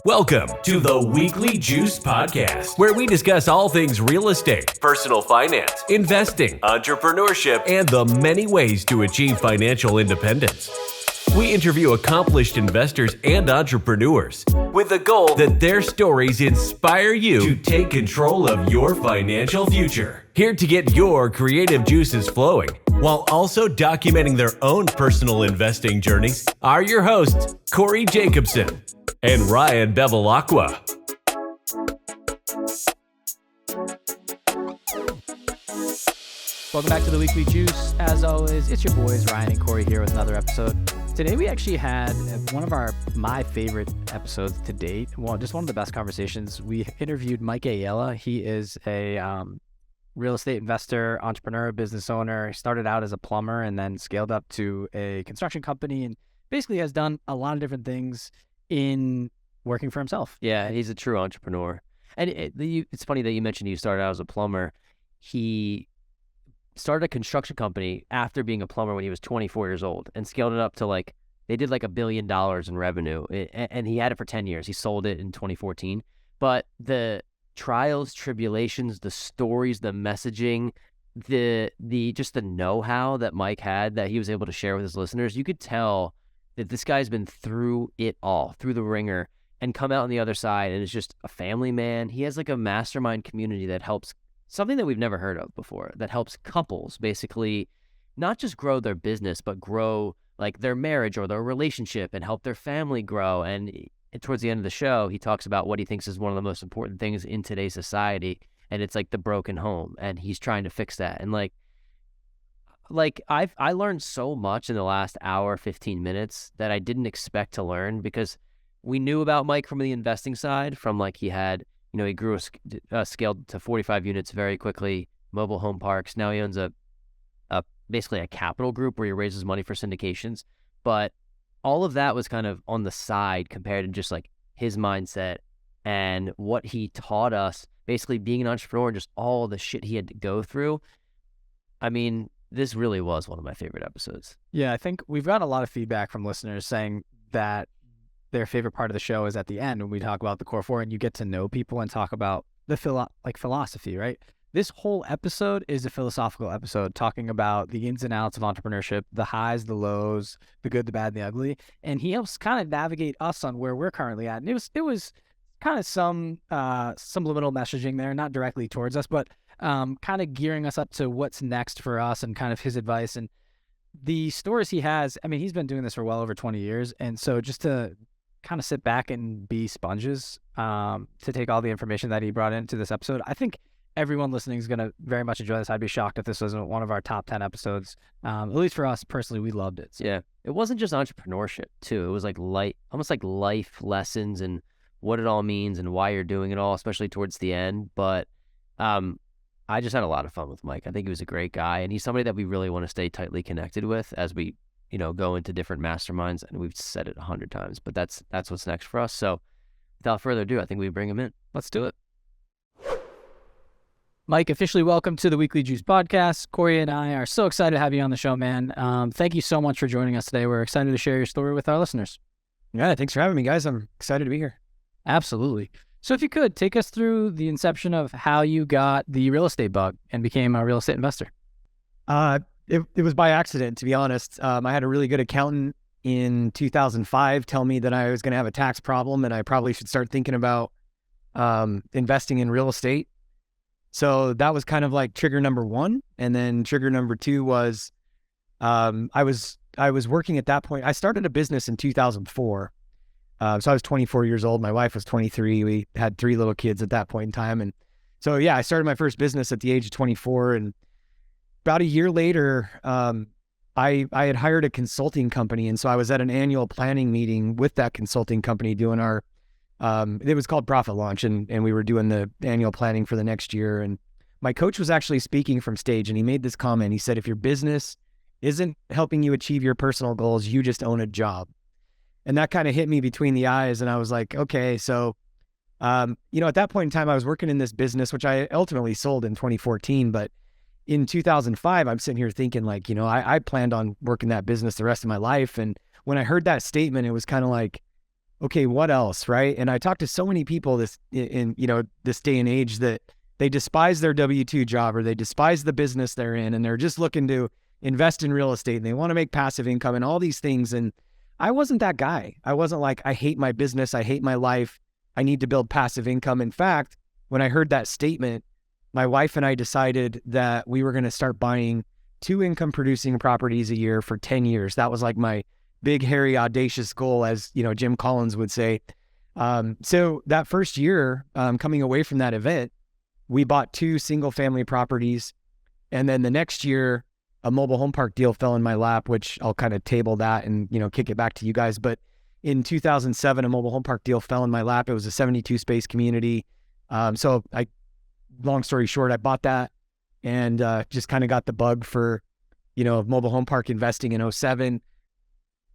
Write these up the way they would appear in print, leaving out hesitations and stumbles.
Welcome to the Weekly Juice Podcast, where we discuss all things real estate, personal finance, investing, entrepreneurship, and the many ways to achieve financial independence. We interview accomplished investors and entrepreneurs with the goal that their stories inspire you to take control of your financial future. Here to get your creative juices flowing, while also documenting their own personal investing journeys, are your hosts, Corey Jacobson and Ryan Bevilacqua. Welcome back to the Weekly Juice. As always, it's your boys Ryan and Corey here with another episode. Today we actually had one of my favorite episodes to date. Well, just one of the best conversations. We interviewed Mike Ayala. He is a real estate investor, entrepreneur, business owner. He started out as a plumber and then scaled up to a construction company and basically has done a lot of different things in working for himself. Yeah, he's a true entrepreneur. And it's funny that you mentioned you started out as a plumber. He started a construction company after being a plumber when he was 24 years old and scaled it up to they did $1 billion in revenue. And he had it for 10 years. He sold it in 2014. But the trials, tribulations, the stories, the messaging, the just the know-how that Mike had that he was able to share with his listeners, you could tell that this guy's been through it all, through the ringer, and come out on the other side and is just a family man. He has a mastermind community that helps, something that we've never heard of before, that helps couples basically not just grow their business, but grow their marriage or their relationship and help their family grow. And towards the end of the show, he talks about what he thinks is one of the most important things in today's society. And it's the broken home. And he's trying to fix that. And I learned so much in the last hour, 15 minutes that I didn't expect to learn, because we knew about Mike from the investing side, from he had, he grew scaled to 45 units very quickly, mobile home parks. Now he owns basically a capital group where he raises money for syndications. But all of that was kind of on the side compared to just his mindset and what he taught us, basically being an entrepreneur and just all the shit he had to go through. I mean, this really was one of my favorite episodes. Yeah, I think we've got a lot of feedback from listeners saying that their favorite part of the show is at the end when we talk about the core four and you get to know people and talk about the philosophy, right? This whole episode is a philosophical episode talking about the ins and outs of entrepreneurship, the highs, the lows, the good, the bad, and the ugly. And he helps kind of navigate us on where we're currently at. And it was kind of some subliminal messaging there, not directly towards us, but kind of gearing us up to what's next for us and kind of his advice. And the stories he has, I mean, he's been doing this for well over 20 years. And so just to kind of sit back and be sponges to take all the information that he brought into this episode, I think everyone listening is going to very much enjoy this. I'd be shocked if this wasn't one of our top 10 episodes. At least for us personally, we loved it. So. Yeah. It wasn't just entrepreneurship too. It was almost like life lessons and what it all means and why you're doing it all, especially towards the end. But I just had a lot of fun with Mike. I think he was a great guy, and he's somebody that we really want to stay tightly connected with as we, go into different masterminds. And we've said it 100 times, but that's what's next for us. So without further ado, I think we bring him in. Let's do it. Mike, officially welcome to the Weekly Juice Podcast. Corey and I are so excited to have you on the show, man. Thank you so much for joining us today. We're excited to share your story with our listeners. Yeah, thanks for having me, guys. I'm excited to be here. Absolutely. So if you could, take us through the inception of how you got the real estate bug and became a real estate investor. It was by accident, to be honest. I had a really good accountant in 2005 tell me that I was going to have a tax problem and I probably should start thinking about investing in real estate. So that was kind of trigger number one. And then trigger number two was I was working at that point. I started a business in 2004. So I was 24 years old. My wife was 23. We had 3 little kids at that point in time. And so, yeah, I started my first business at the age of 24. And about a year later, I had hired a consulting company. And so I was at an annual planning meeting with that consulting company doing our, it was called Profit Launch. And we were doing the annual planning for the next year. And my coach was actually speaking from stage and he made this comment. He said, if your business isn't helping you achieve your personal goals, you just own a job. And that kind of hit me between the eyes. And I was like, okay, so, at that point in time, I was working in this business, which I ultimately sold in 2014. But in 2005, I'm sitting here thinking I planned on working that business the rest of my life. And when I heard that statement, it was kind of like, okay, what else, right? And I talk to so many people this day and age that they despise their W-2 job, or they despise the business they're in, and they're just looking to invest in real estate, and they want to make passive income and all these things. And I wasn't that guy. I wasn't like, I hate my business, I hate my life, I need to build passive income. In fact, when I heard that statement, my wife and I decided that we were going to start buying 2 income producing properties a year for 10 years. That was like my big, hairy, audacious goal, as Jim Collins would say. So that first year, coming away from that event, we bought 2 single family properties. And then the next year, a mobile home park deal fell in my lap, which I'll kind of table that and, kick it back to you guys. But in 2007, a mobile home park deal fell in my lap. It was a 72 space community. Long story short, I bought that and just kind of got the bug for, mobile home park investing in 2007.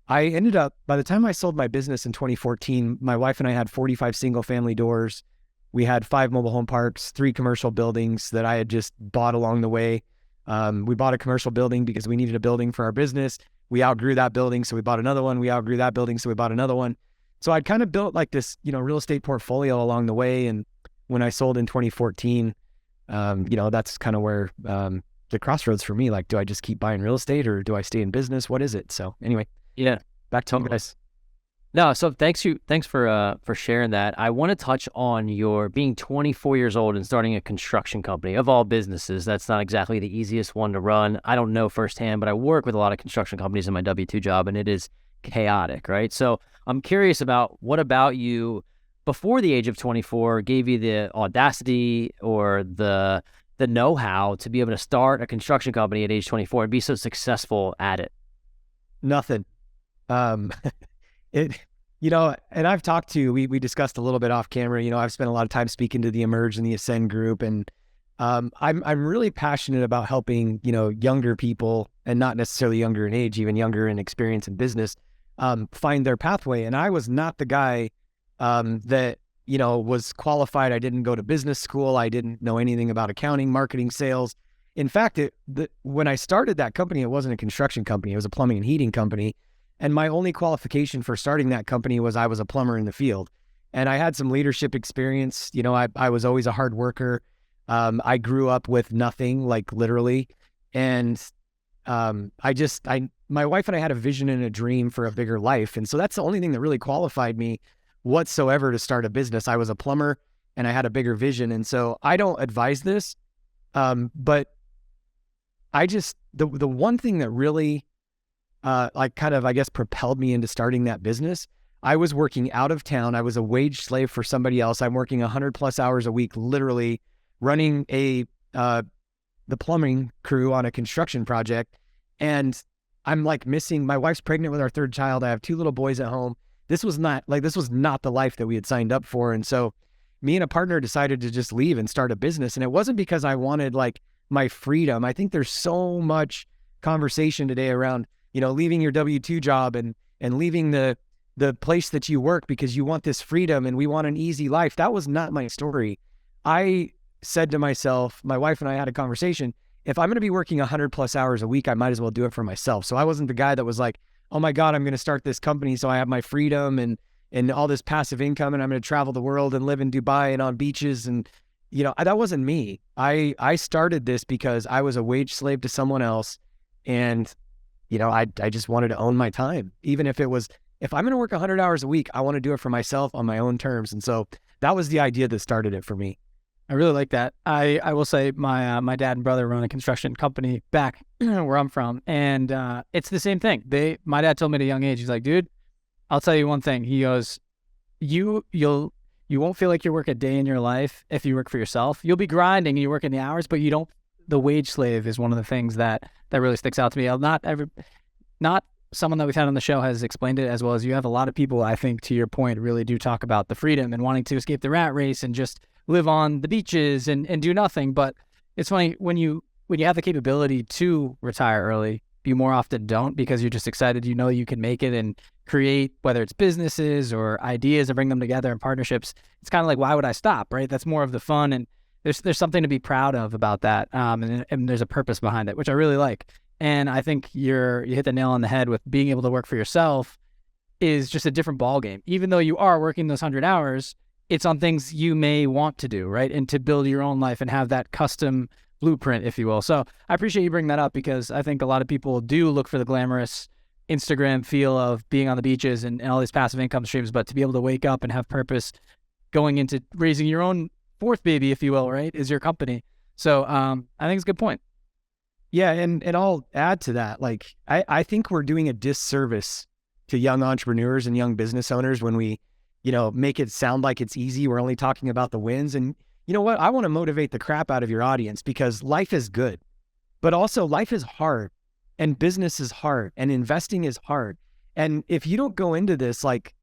I ended up, by the time I sold my business in 2014, my wife and I had 45 single family doors. We had 5 mobile home parks, 3 commercial buildings that I had just bought along the way. We bought a commercial building because we needed a building for our business. We outgrew that building, so we bought another one. We outgrew that building, so we bought another one. So I'd kind of built like this, real estate portfolio along the way. And when I sold in 2014, that's kind of where the crossroads for me, like, do I just keep buying real estate or do I stay in business? What is it? So anyway, yeah, back to you guys. No, so thanks for sharing that. I want to touch on your being 24 years old and starting a construction company. Of all businesses, that's not exactly the easiest one to run. I don't know firsthand, but I work with a lot of construction companies in my W-2 job, and it is chaotic, right? So I'm curious about what about you before the age of 24 gave you the audacity or the know-how to be able to start a construction company at age 24 and be so successful at it? Nothing. And I've talked to, we discussed a little bit off camera, I've spent a lot of time speaking to the Emerge and the Ascend group. And I'm really passionate about helping, younger people, and not necessarily younger in age, even younger in experience in business, find their pathway. And I was not the guy that, was qualified. I didn't go to business school. I didn't know anything about accounting, marketing, sales. In fact, when I started that company, it wasn't a construction company. It was a plumbing and heating company. And my only qualification for starting that company was I was a plumber in the field. And I had some leadership experience. I was always a hard worker. I grew up with nothing, like literally. And my wife and I had a vision and a dream for a bigger life. And so that's the only thing that really qualified me whatsoever to start a business. I was a plumber and I had a bigger vision. And so I don't advise this. But the one thing that really propelled me into starting that business, I was working out of town. I was a wage slave for somebody else. I'm working 100+ hours a week, literally running the plumbing crew on a construction project. And I'm like missing, my wife's pregnant with our 3rd child. I have 2 little boys at home. This was not the life that we had signed up for. And so me and a partner decided to just leave and start a business. And it wasn't because I wanted like my freedom. I think there's so much conversation today around, leaving your W-2 job and leaving the place that you work because you want this freedom and we want an easy life. That was not my story. I said to myself, my wife and I had a conversation, if I'm going to be working 100+ hours a week, I might as well do it for myself. So I wasn't the guy that was like, oh my God, I'm going to start this company so I have my freedom and all this passive income and I'm going to travel the world and live in Dubai and on beaches. And, that wasn't me. I started this because I was a wage slave to someone else. And I just wanted to own my time. Even if I'm going to work 100 hours a week, I want to do it for myself on my own terms. And so that was the idea that started it for me. I really like that. I will say my dad and brother run a construction company back where I'm from. And it's the same thing. My dad told me at a young age, he's like, dude, I'll tell you one thing. He goes, you won't feel like you work a day in your life if you work for yourself. You'll be grinding and you work in the hours, but the wage slave is one of the things that really sticks out to me. Not someone that we've had on the show has explained it as well as you have. A lot of people, I think, to your point, really do talk about the freedom and wanting to escape the rat race and just live on the beaches and do nothing. But it's funny when you have the capability to retire early, you more often don't because you're just excited. You can make it and create, whether it's businesses or ideas and bring them together in partnerships. It's kind of like, why would I stop, right? That's more of the fun. And there's something to be proud of about that. And there's a purpose behind it, which I really like. And I think you hit the nail on the head with being able to work for yourself is just a different ballgame. Even though you are working those 100 hours, it's on things you may want to do, right? And to build your own life and have that custom blueprint, if you will. So I appreciate you bringing that up, because I think a lot of people do look for the glamorous Instagram feel of being on the beaches and all these passive income streams, but to be able to wake up and have purpose going into raising your own fourth baby, if you will, right, is your company. So I think it's a good point. Yeah, and I'll add to that. Like, I think we're doing a disservice to young entrepreneurs and young business owners when we, make it sound like it's easy. We're only talking about the wins. And you know what? I want to motivate the crap out of your audience, because life is good, but also life is hard, and business is hard, and investing is hard. And if you don't go into this like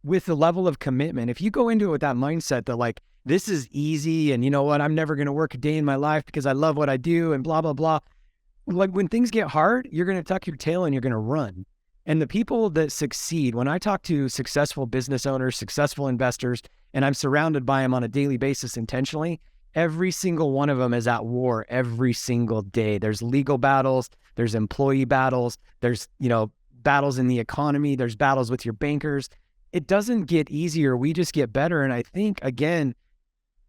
with the level of commitment, if you go into it with that mindset that like, this is easy, and you know what, I'm never going to work a day in my life because I love what I do, and blah, blah, blah. Like, when things get hard, you're going to tuck your tail and you're going to run. And the people that succeed, when I talk to successful business owners, successful investors, and I'm surrounded by them on a daily basis intentionally, every single one of them is at war every single day. There's legal battles, there's employee battles, there's, battles in the economy, there's battles with your bankers. It doesn't get easier. We just get better. And I think, again,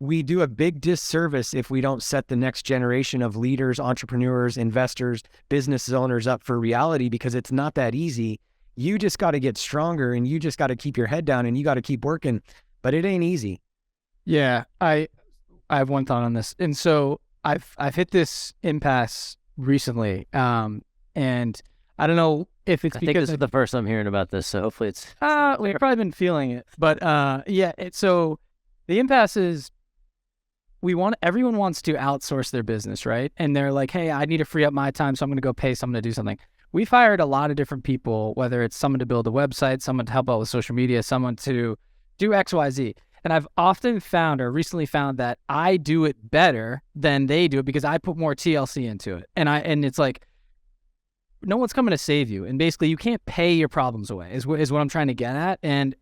we do a big disservice if we don't set the next generation of leaders, entrepreneurs, investors, business owners up for reality, because it's not that easy. You just got to get stronger, and you just got to keep your head down, and you got to keep working, but it ain't easy. Yeah, I have one thought on this. And so I've hit this impasse recently. And I don't know if it's I because think this is the first I'm hearing about this, so hopefully it's... we've probably been feeling it. But so the impasse is, everyone wants to outsource their business, right? And they're like, hey, I need to free up my time, so I'm going to go pay someone to do something. We've hired a lot of different people, whether it's someone to build a website, someone to help out with social media, someone to do X, Y, Z. And I've often found, or recently found, that I do it better than they do it because I put more TLC into it. And it's like, no one's coming to save you. And basically, you can't pay your problems away is what I'm trying to get at. And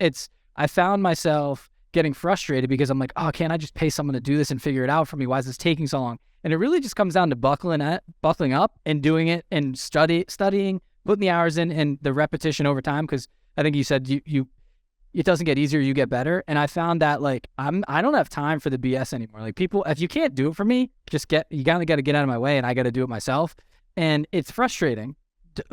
I found myself getting frustrated because I'm like, oh, can't I just pay someone to do this and figure it out for me? Why is this taking so long? And it really just comes down to buckling up and doing it, and studying, putting the hours in, and the repetition over time. Because I think you said it doesn't get easier, you get better. And I found that like I don't have time for the BS anymore. Like, people, if you can't do it for me, you got to get out of my way, and I got to do it myself. And it's frustrating.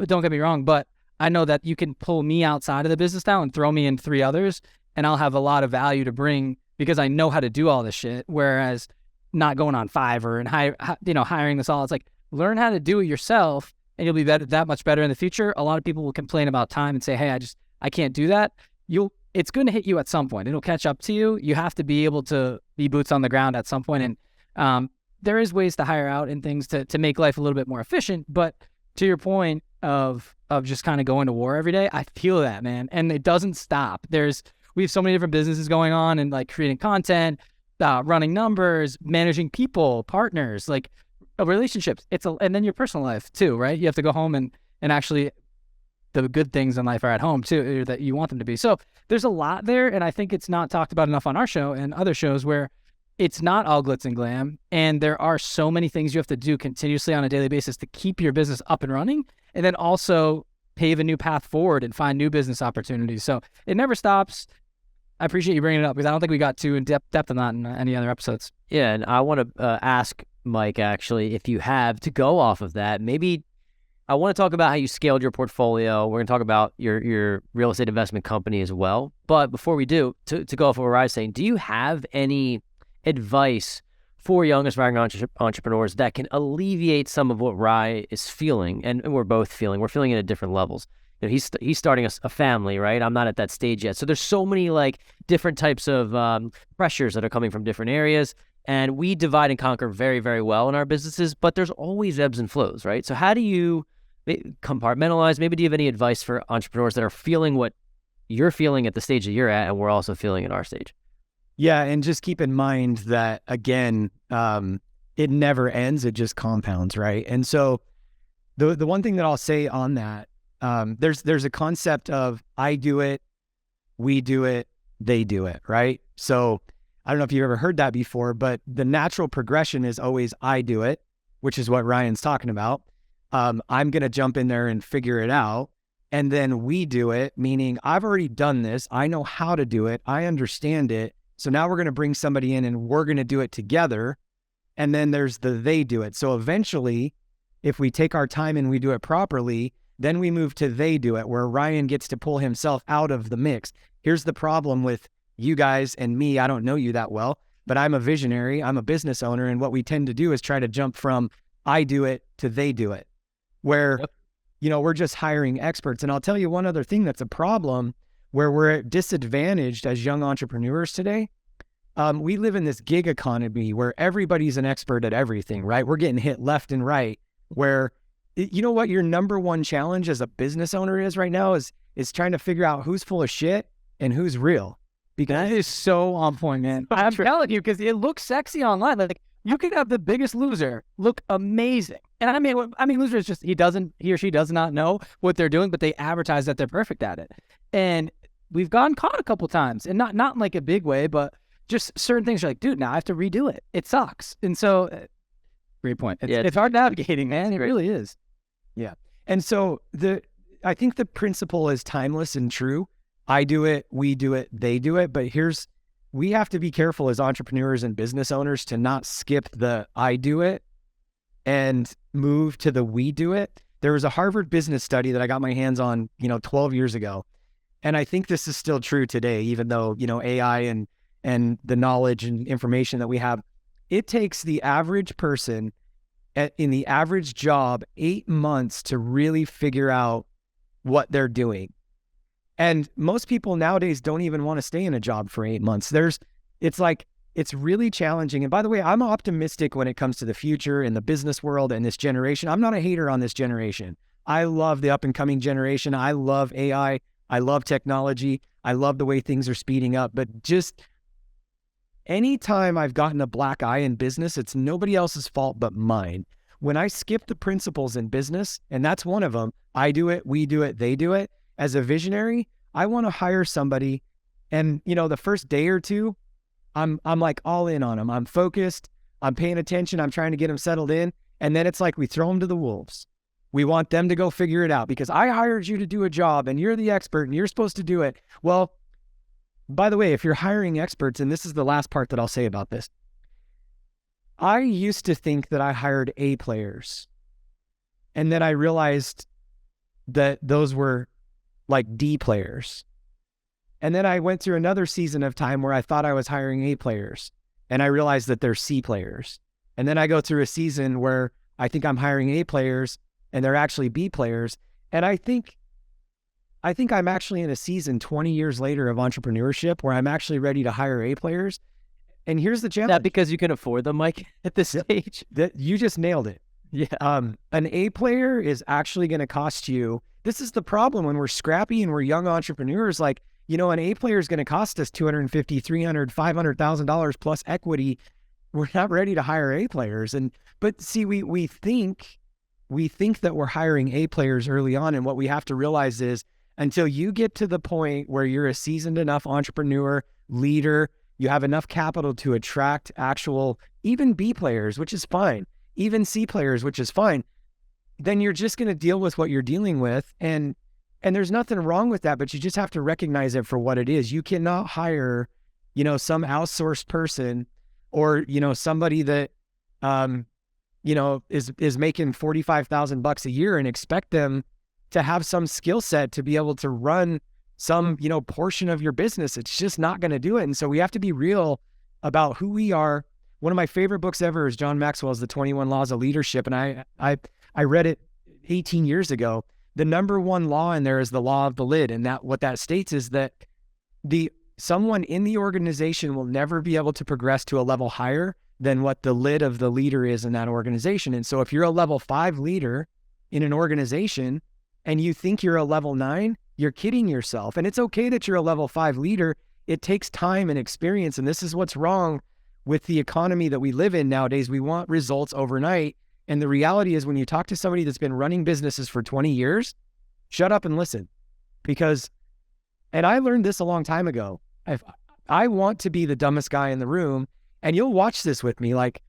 Don't get me wrong, but I know that you can pull me outside of the business now and throw me in 3 others, and I'll have a lot of value to bring because I know how to do all this shit. Whereas not going on Fiverr and hiring this all, it's like, learn how to do it yourself, and you'll be that much better in the future. A lot of people will complain about time and say, hey, I can't do that. It's going to hit you at some point. It'll catch up to you. You have to be able to be boots on the ground at some point. And there is ways to hire out and things to make life a little bit more efficient. But to your point of just kind of going to war every day, I feel that, man. And it doesn't stop. We have so many different businesses going on, and like creating content, running numbers, managing people, partners, like relationships. And then your personal life too, right? You have to go home and actually, the good things in life are at home too, that you want them to be. So there's a lot there. And I think it's not talked about enough on our show and other shows, where it's not all glitz and glam. And there are so many things you have to do continuously on a daily basis to keep your business up and running, and then also pave a new path forward and find new business opportunities. So it never stops. I appreciate you bringing it up, because I don't think we got too in depth on that in any other episodes. Yeah, and I want to ask Mike, actually, if you have, to go off of that, maybe I want to talk about how you scaled your portfolio. We're going to talk about your real estate investment company as well. But before we do, to go off of what Rye's saying, do you have any advice for young aspiring entrepreneurs that can alleviate some of what Rye is feeling, and we're both feeling? We're feeling it at different levels. He's starting a family, right? I'm not at that stage yet. So there's so many like different types of pressures that are coming from different areas. And we divide and conquer very, very well in our businesses, but there's always ebbs and flows, right? So how do you compartmentalize? Maybe do you have any advice for entrepreneurs that are feeling what you're feeling at the stage that you're at, and we're also feeling at our stage? Yeah, and just keep in mind that, again, it never ends. It just compounds, right? And so the one thing that I'll say on that, there's a concept of I do it, we do it, they do it, right? So I don't know if you've ever heard that before, but the natural progression is always I do it, which is what Ryan's talking about. I'm going to jump in there and figure it out. and then we do it, meaning I've already done this. I know how to do it. I understand it. So now we're going to bring somebody in and we're going to do it together. And then there's the they do it. So eventually, if we take our time and we do it properly, then we move to they do it, where Ryan gets to pull himself out of the mix. Here's the problem with you guys and me. I don't know you that well, but I'm a visionary. I'm a business owner. And what we tend to do is try to jump from I do it to they do it, where, we're just hiring experts. And I'll tell you one other thing that's a problem where we're disadvantaged as young entrepreneurs today. We live in this gig economy where everybody's an expert at everything, right? We're getting hit left and right, where, you know what your number one challenge as a business owner is right now is trying to figure out who's full of shit and who's real. Because that is so on point, man. I'm telling you, because it looks sexy online. Like, you could have the biggest loser look amazing. And I mean, loser is just, he or she does not know what they're doing, but they advertise that they're perfect at it. And we've gotten caught a couple times, and not in like a big way, but just certain things are like, dude, now I have to redo it. It sucks. And so, great point. It's hard navigating, man. It really is. Yeah. And so I think the principle is timeless and true. I do it, we do it, they do it. But we have to be careful as entrepreneurs and business owners to not skip the I do it and move to the we do it. There was a Harvard business study that I got my hands on, 12 years ago. And I think this is still true today, even though, AI and the knowledge and information that we have. It takes the average person in the average job 8 months to really figure out what they're doing. And most people nowadays don't even want to stay in a job for 8 months. It's really challenging. And by the way, I'm optimistic when it comes to the future in the business world and this generation. I'm not a hater on this generation. I love the up and coming generation. I love AI. I love technology. I love the way things are speeding up. But just anytime I've gotten a black eye in business, it's nobody else's fault but mine. When I skip the principles in business, and that's one of them, I do it, we do it, they do it. As a visionary, I want to hire somebody, and the first day or two, I'm like all in on them. I'm focused. I'm paying attention. I'm trying to get them settled in. And then it's like we throw them to the wolves. We want them to go figure it out because I hired you to do a job and you're the expert and you're supposed to do it. Well, by the way, if you're hiring experts, and this is the last part that I'll say about this, I used to think that I hired A players. And then I realized that those were like D players. And then I went through another season of time where I thought I was hiring A players, and I realized that they're C players. And then I go through a season where I think I'm hiring A players and they're actually B players. And I think I'm actually in a season 20 years later of entrepreneurship where I'm actually ready to hire A players. And here's the challenge. Not because you can afford them, Mike, at this stage. You just nailed it. Yeah. An A player is actually going to cost you. This is the problem when we're scrappy and we're young entrepreneurs. Like, an A player is going to cost us $250,000, $300,000, $500,000 plus equity. We're not ready to hire A players. But see, we think that we're hiring A players early on. And what we have to realize is until you get to the point where you're a seasoned enough entrepreneur, leader, you have enough capital to attract actual, even B players, which is fine, even C players, which is fine, then you're just going to deal with what you're dealing with. And there's nothing wrong with that, but you just have to recognize it for what it is. You cannot hire, some outsourced person or, somebody that, is making $45,000 a year and expect them to have some skill set to be able to run some, portion of your business. It's just not going to do it. And so we have to be real about who we are. One of my favorite books ever is John Maxwell's The 21 Laws of Leadership. And I read it 18 years ago. The number one law in there is the law of the lid. And what that states is that someone in the organization will never be able to progress to a level higher than what the lid of the leader is in that organization. And so if you're a level 5 leader in an organization and you think you're a level 9, you're kidding yourself. And it's okay that you're a level 5 leader. It takes time and experience. And this is what's wrong with the economy that we live in nowadays. We want results overnight. And the reality is when you talk to somebody that's been running businesses for 20 years, shut up and listen. And I learned this a long time ago. I want to be the dumbest guy in the room, and you'll watch this with me. Like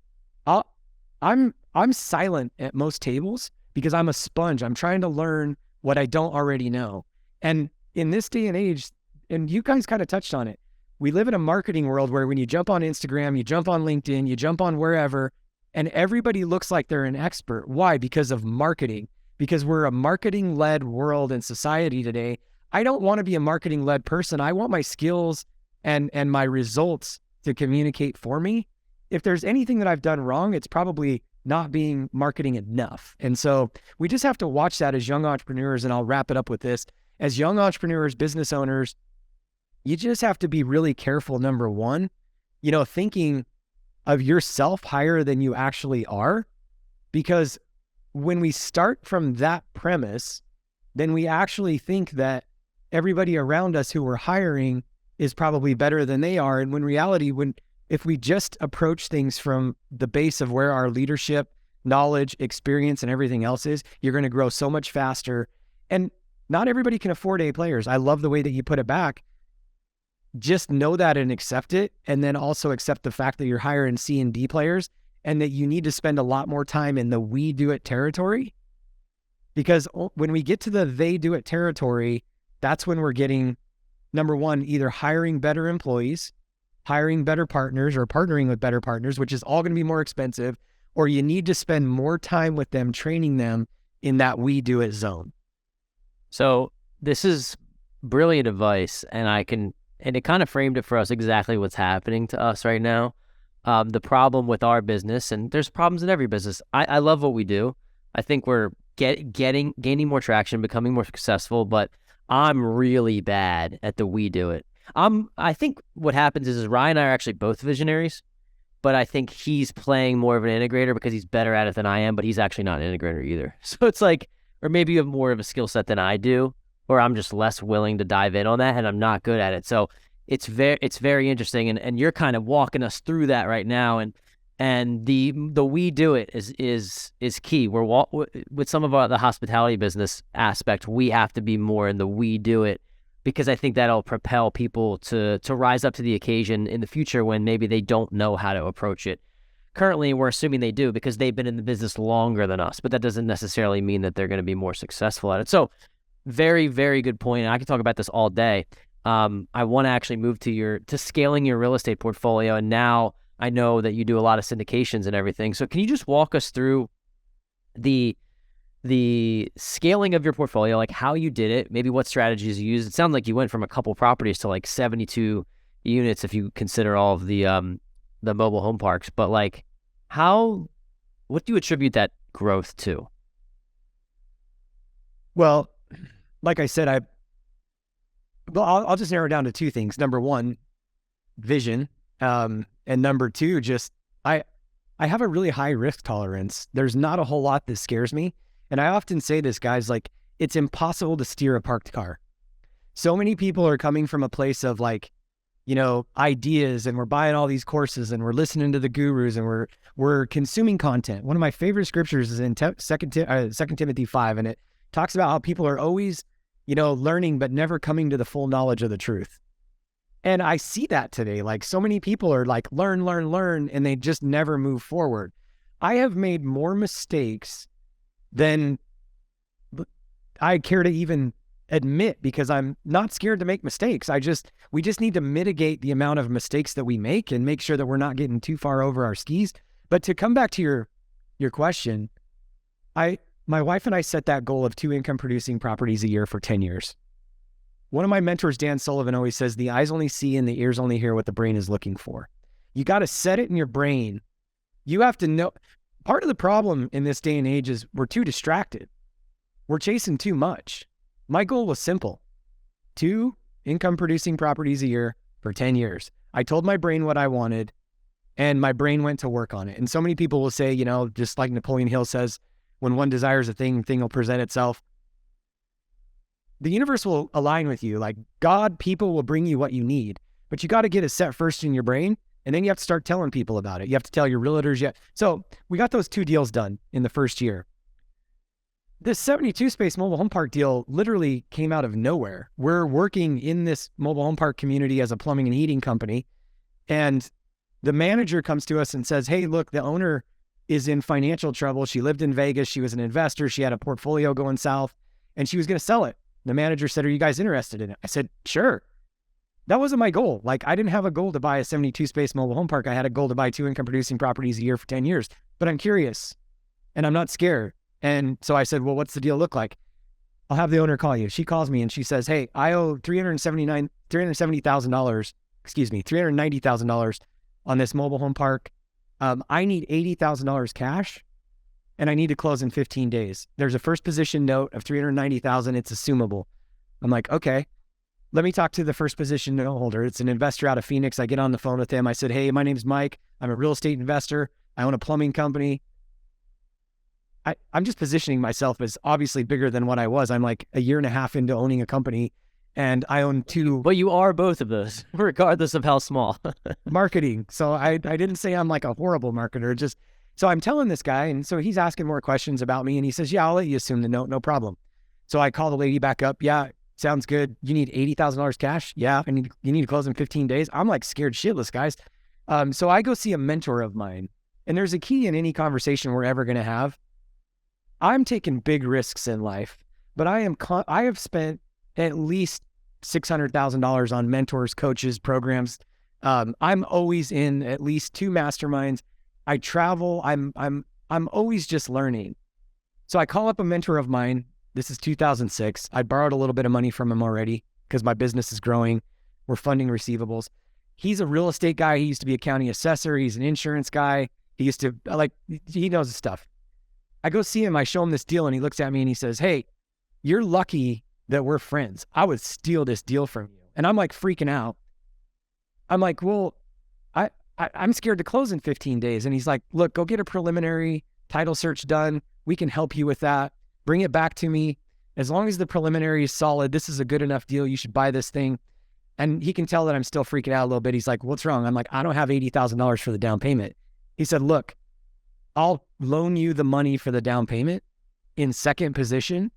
I'm silent at most tables because I'm a sponge. I'm trying to learn what I don't already know. And in this day and age, and you guys kind of touched on it, we live in a marketing world where when you jump on Instagram, you jump on LinkedIn, you jump on wherever, and everybody looks like they're an expert. Why? Because of marketing. Because we're a marketing-led world and society today. I don't want to be a marketing-led person. I want my skills and my results to communicate for me. If there's anything that I've done wrong, it's probably not being marketing enough. And so we just have to watch that as young entrepreneurs, and I'll wrap it up with this. As young entrepreneurs, business owners, you just have to be really careful, number one, thinking of yourself higher than you actually are. Because when we start from that premise, then we actually think that everybody around us who we're hiring is probably better than they are. And when reality, if we just approach things from the base of where our leadership, knowledge, experience, and everything else is, you're going to grow so much faster. And not everybody can afford A players. I love the way that you put it back. Just know that and accept it. And then also accept the fact that you're hiring C and D players and that you need to spend a lot more time in the we do it territory. Because when we get to the they do it territory, that's when we're getting, number one, either hiring better employees, hiring better partners, or partnering with better partners, which is all going to be more expensive, or you need to spend more time with them, training them in that we do it zone. So this is brilliant advice, and it kind of framed it for us exactly what's happening to us right now. The problem with our business, and there's problems in every business. I love what we do. I think we're gaining more traction, becoming more successful, but I'm really bad at the we do it. I think what happens is Ryan and I are actually both visionaries, but I think he's playing more of an integrator because he's better at it than I am, but he's actually not an integrator either. So it's like, or maybe you have more of a skill set than I do, or I'm just less willing to dive in on that and I'm not good at it. So it's very interesting, and you're kind of walking us through that right now, and the we do it is key. We're with some of the hospitality business aspect, we have to be more in the we do it, because I think that'll propel people to rise up to the occasion in the future when maybe they don't know how to approach it. Currently, we're assuming they do because they've been in the business longer than us, but that doesn't necessarily mean that they're going to be more successful at it. So very, very good point. And I could talk about this all day. I want to actually move to scaling your real estate portfolio. And now I know that you do a lot of syndications and everything. So can you just walk us through the scaling of your portfolio, like how you did it, maybe what strategies you used? It sounds like you went from a couple properties to like 72 units if you consider all of the mobile home parks. But like what do you attribute that growth to? Well, like I said, I'll just narrow it down to two things. Number one, vision. And number two, just I have a really high risk tolerance. There's not a whole lot that scares me. And I often say this, guys, like it's impossible to steer a parked car. So many people are coming from a place of like, ideas, and we're buying all these courses and we're listening to the gurus and we're consuming content. One of my favorite scriptures is in 2 Timothy 5, and it talks about how people are always, learning, but never coming to the full knowledge of the truth. And I see that today. Like so many people are like, learn, and they just never move forward. I have made more mistakes than I care to even admit, because I'm not scared to make mistakes. We just need to mitigate the amount of mistakes that we make and make sure that we're not getting too far over our skis. But to come back to your question, my wife and I set that goal of 2 income producing properties a year for 10 years. One of my mentors, Dan Sullivan, always says the eyes only see and the ears only hear what the brain is looking for. You got to set it in your brain. You have to know. Part of the problem in this day and age is we're too distracted. We're chasing too much. My goal was simple: 2 income producing properties a year for 10 years. I told my brain what I wanted, and my brain went to work on it. And so many people will say, just like Napoleon Hill says, when one desires a thing will present itself. The universe will align with you. Like God, people will bring you what you need, but you got to get it set first in your brain. And then you have to start telling people about it. You have to tell your realtors. So we got those 2 deals done in the first year. This 72 space mobile home park deal literally came out of nowhere. We're working in this mobile home park community as a plumbing and heating company. And the manager comes to us and says, hey, look, the owner is in financial trouble. She lived in Vegas. She was an investor. She had a portfolio going south. and she was going to sell it. The manager said, "Are you guys interested in it?" I said, "Sure." That wasn't my goal. Like, I didn't have a goal to buy a 72 space mobile home park. I had a goal to buy 2 income producing properties a year for 10 years, but I'm curious and I'm not scared. And so I said, "Well, what's the deal look like?" "I'll have the owner call you." She calls me and she says, "Hey, I owe $390,000 on this mobile home park. I need $80,000 cash and I need to close in 15 days. There's a first position note of $390,000. It's assumable." I'm like, "Okay, let me talk to the first position note holder." It's an investor out of Phoenix. I get on the phone with him. I said, "Hey, my name's Mike. I'm a real estate investor. I own a plumbing company." I'm just positioning myself as obviously bigger than what I was. I'm like a year and a half into owning a company, and I own 2. But you are both of those, regardless of how small. Marketing. So I didn't say I'm like a horrible marketer. So I'm telling this guy, and so he's asking more questions about me, and he says, "Yeah, I'll let you assume the note, no problem." So I call the lady back up. "Yeah, sounds good. You need $80,000 cash?" "Yeah, you need to close in 15 days. I'm like scared shitless, guys. So I go see a mentor of mine, and there's a key in any conversation we're ever going to have. I'm taking big risks in life, but I have spent at least $600,000 on mentors, coaches, programs. I'm always in at least 2 masterminds. I travel. I'm always just learning. So I call up a mentor of mine. This is 2006. I borrowed a little bit of money from him already because my business is growing. We're funding receivables. He's a real estate guy. He used to be a county assessor. He's an insurance guy. He knows his stuff. I go see him. I show him this deal, and he looks at me and he says, "Hey, you're lucky that we're friends. I would steal this deal from you." And I'm like freaking out. I'm like, "Well, I'm scared to close in 15 days. And he's like, "Look, go get a preliminary title search done. We can help you with that. Bring it back to me. As long as the preliminary is solid, this is a good enough deal. You should buy this thing." And he can tell that I'm still freaking out a little bit. He's like, "What's wrong?" I'm like, "I don't have $80,000 for the down payment." He said, "Look, I'll loan you the money for the down payment in second position.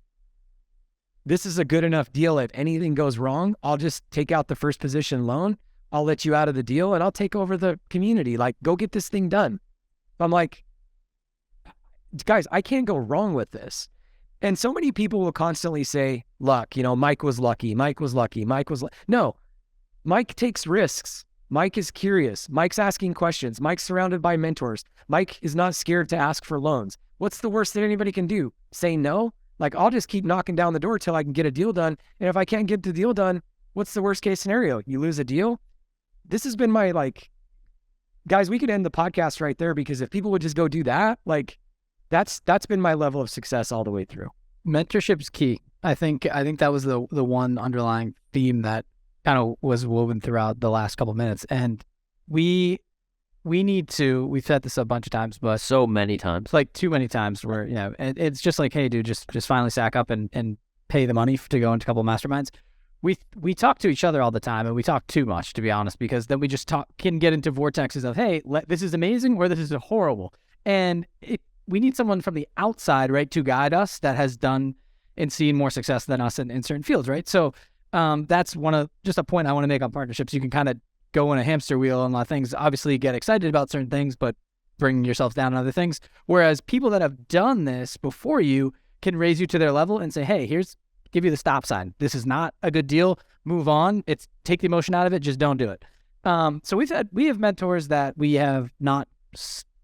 This is a good enough deal. If anything goes wrong, I'll just take out the first position loan. I'll let you out of the deal and I'll take over the community. Like, go get this thing done." I'm like, guys, I can't go wrong with this. And so many people will constantly say, "Luck, Mike was lucky. Mike was lucky. No, Mike takes risks. Mike is curious. Mike's asking questions. Mike's surrounded by mentors. Mike is not scared to ask for loans. What's the worst that anybody can do? Say no? Like, I'll just keep knocking down the door till I can get a deal done. And if I can't get the deal done, what's the worst case scenario? You lose a deal? This has been my, guys, we could end the podcast right there, because if people would just go do that, that's been my level of success all the way through. Mentorship's key. I think that was the one underlying theme that kind of was woven throughout the last couple of minutes. And we've set this up a bunch of times, but so many times, like too many times where, and it's just like, "Hey dude, just finally sack up and pay the money to go into a couple of masterminds." We talk to each other all the time, and we talk too much, to be honest, because then we just can get into vortexes of, "Hey, this is amazing," or "This is horrible." And we need someone from the outside, right, to guide us that has done and seen more success than us in certain fields, right? So that's just a point I want to make on partnerships. You can kind of go in a hamster wheel on a lot of things, obviously get excited about certain things, but bring yourself down on other things. Whereas people that have done this before you can raise you to their level and say, "Hey, give you the stop sign. This is not a good deal. Move on. Take the emotion out of it. Just don't do it." So we have mentors that we have not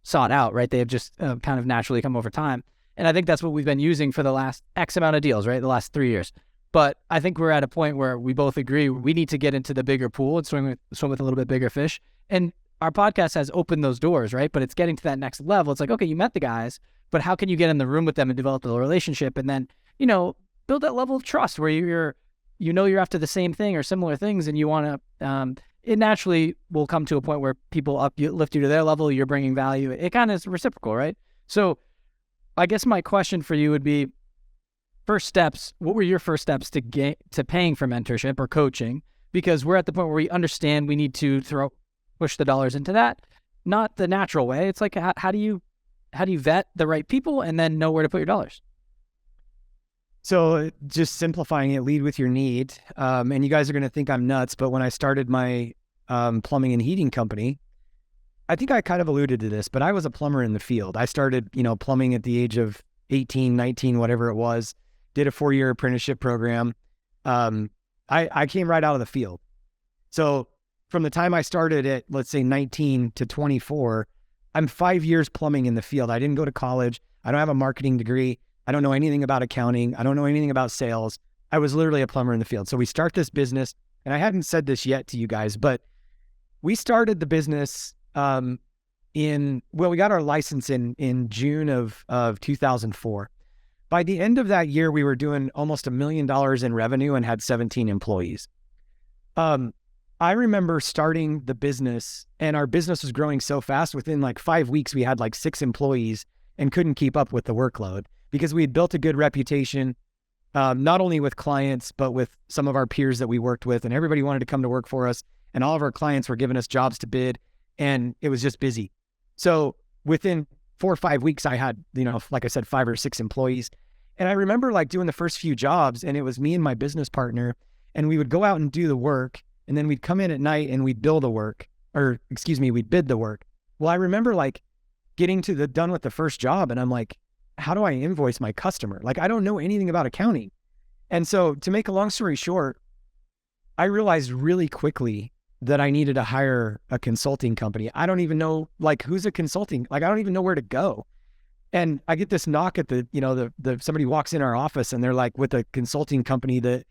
sought out, right? They have just kind of naturally come over time. And I think that's what we've been using for the last X amount of deals, right? The last 3 years. But I think we're at a point where we both agree we need to get into the bigger pool and swim with a little bit bigger fish. And our podcast has opened those doors, right? But it's getting to that next level. It's like, okay, you met the guys, but how can you get in the room with them and develop the relationship, and then, build that level of trust where you're after the same thing or similar things, and you want to, it naturally will come to a point where people lift you to their level, you're bringing value. It kind of is reciprocal, right? So I guess my question for you would be, first steps. What were your first steps to paying for mentorship or coaching? Because we're at the point where we understand we need to push the dollars into that, not the natural way. It's like, how do you vet the right people and then know where to put your dollars? So just simplifying it, lead with your need. And you guys are going to think I'm nuts, but when I started my plumbing and heating company, I think I kind of alluded to this, but I was a plumber in the field. I started, plumbing at the age of 18, 19, whatever it was. did a 4-year apprenticeship program. I came right out of the field. So from the time I started at, let's say 19 to 24, I'm 5 years plumbing in the field. I didn't go to college. I don't have a marketing degree. I don't know anything about accounting. I don't know anything about sales. I was literally a plumber in the field. So we start this business, and I hadn't said this yet to you guys, but we started the business we got our license in June of 2004. By the end of that year, we were doing almost $1 million in revenue and had 17 employees. I remember starting the business, and our business was growing so fast. Within like 5 weeks, we had like 6 employees and couldn't keep up with the workload because we had built a good reputation, not only with clients, but with some of our peers that we worked with, and everybody wanted to come to work for us. And all of our clients were giving us jobs to bid, and it was just busy. So within 4 or 5 weeks, I had, like I said, 5 or 6 employees. And I remember like doing the first few jobs, and it was me and my business partner, and we would go out and do the work. And then we'd come in at night and we'd we'd bid the work. Well, I remember like getting done with the first job, and I'm like, how do I invoice my customer? Like, I don't know anything about accounting. And so to make a long story short, I realized really quickly that I needed to hire a consulting company. I don't even know like who's a consulting, like I don't even know where to go. And I get this knock at somebody walks in our office, and they're like with a consulting company that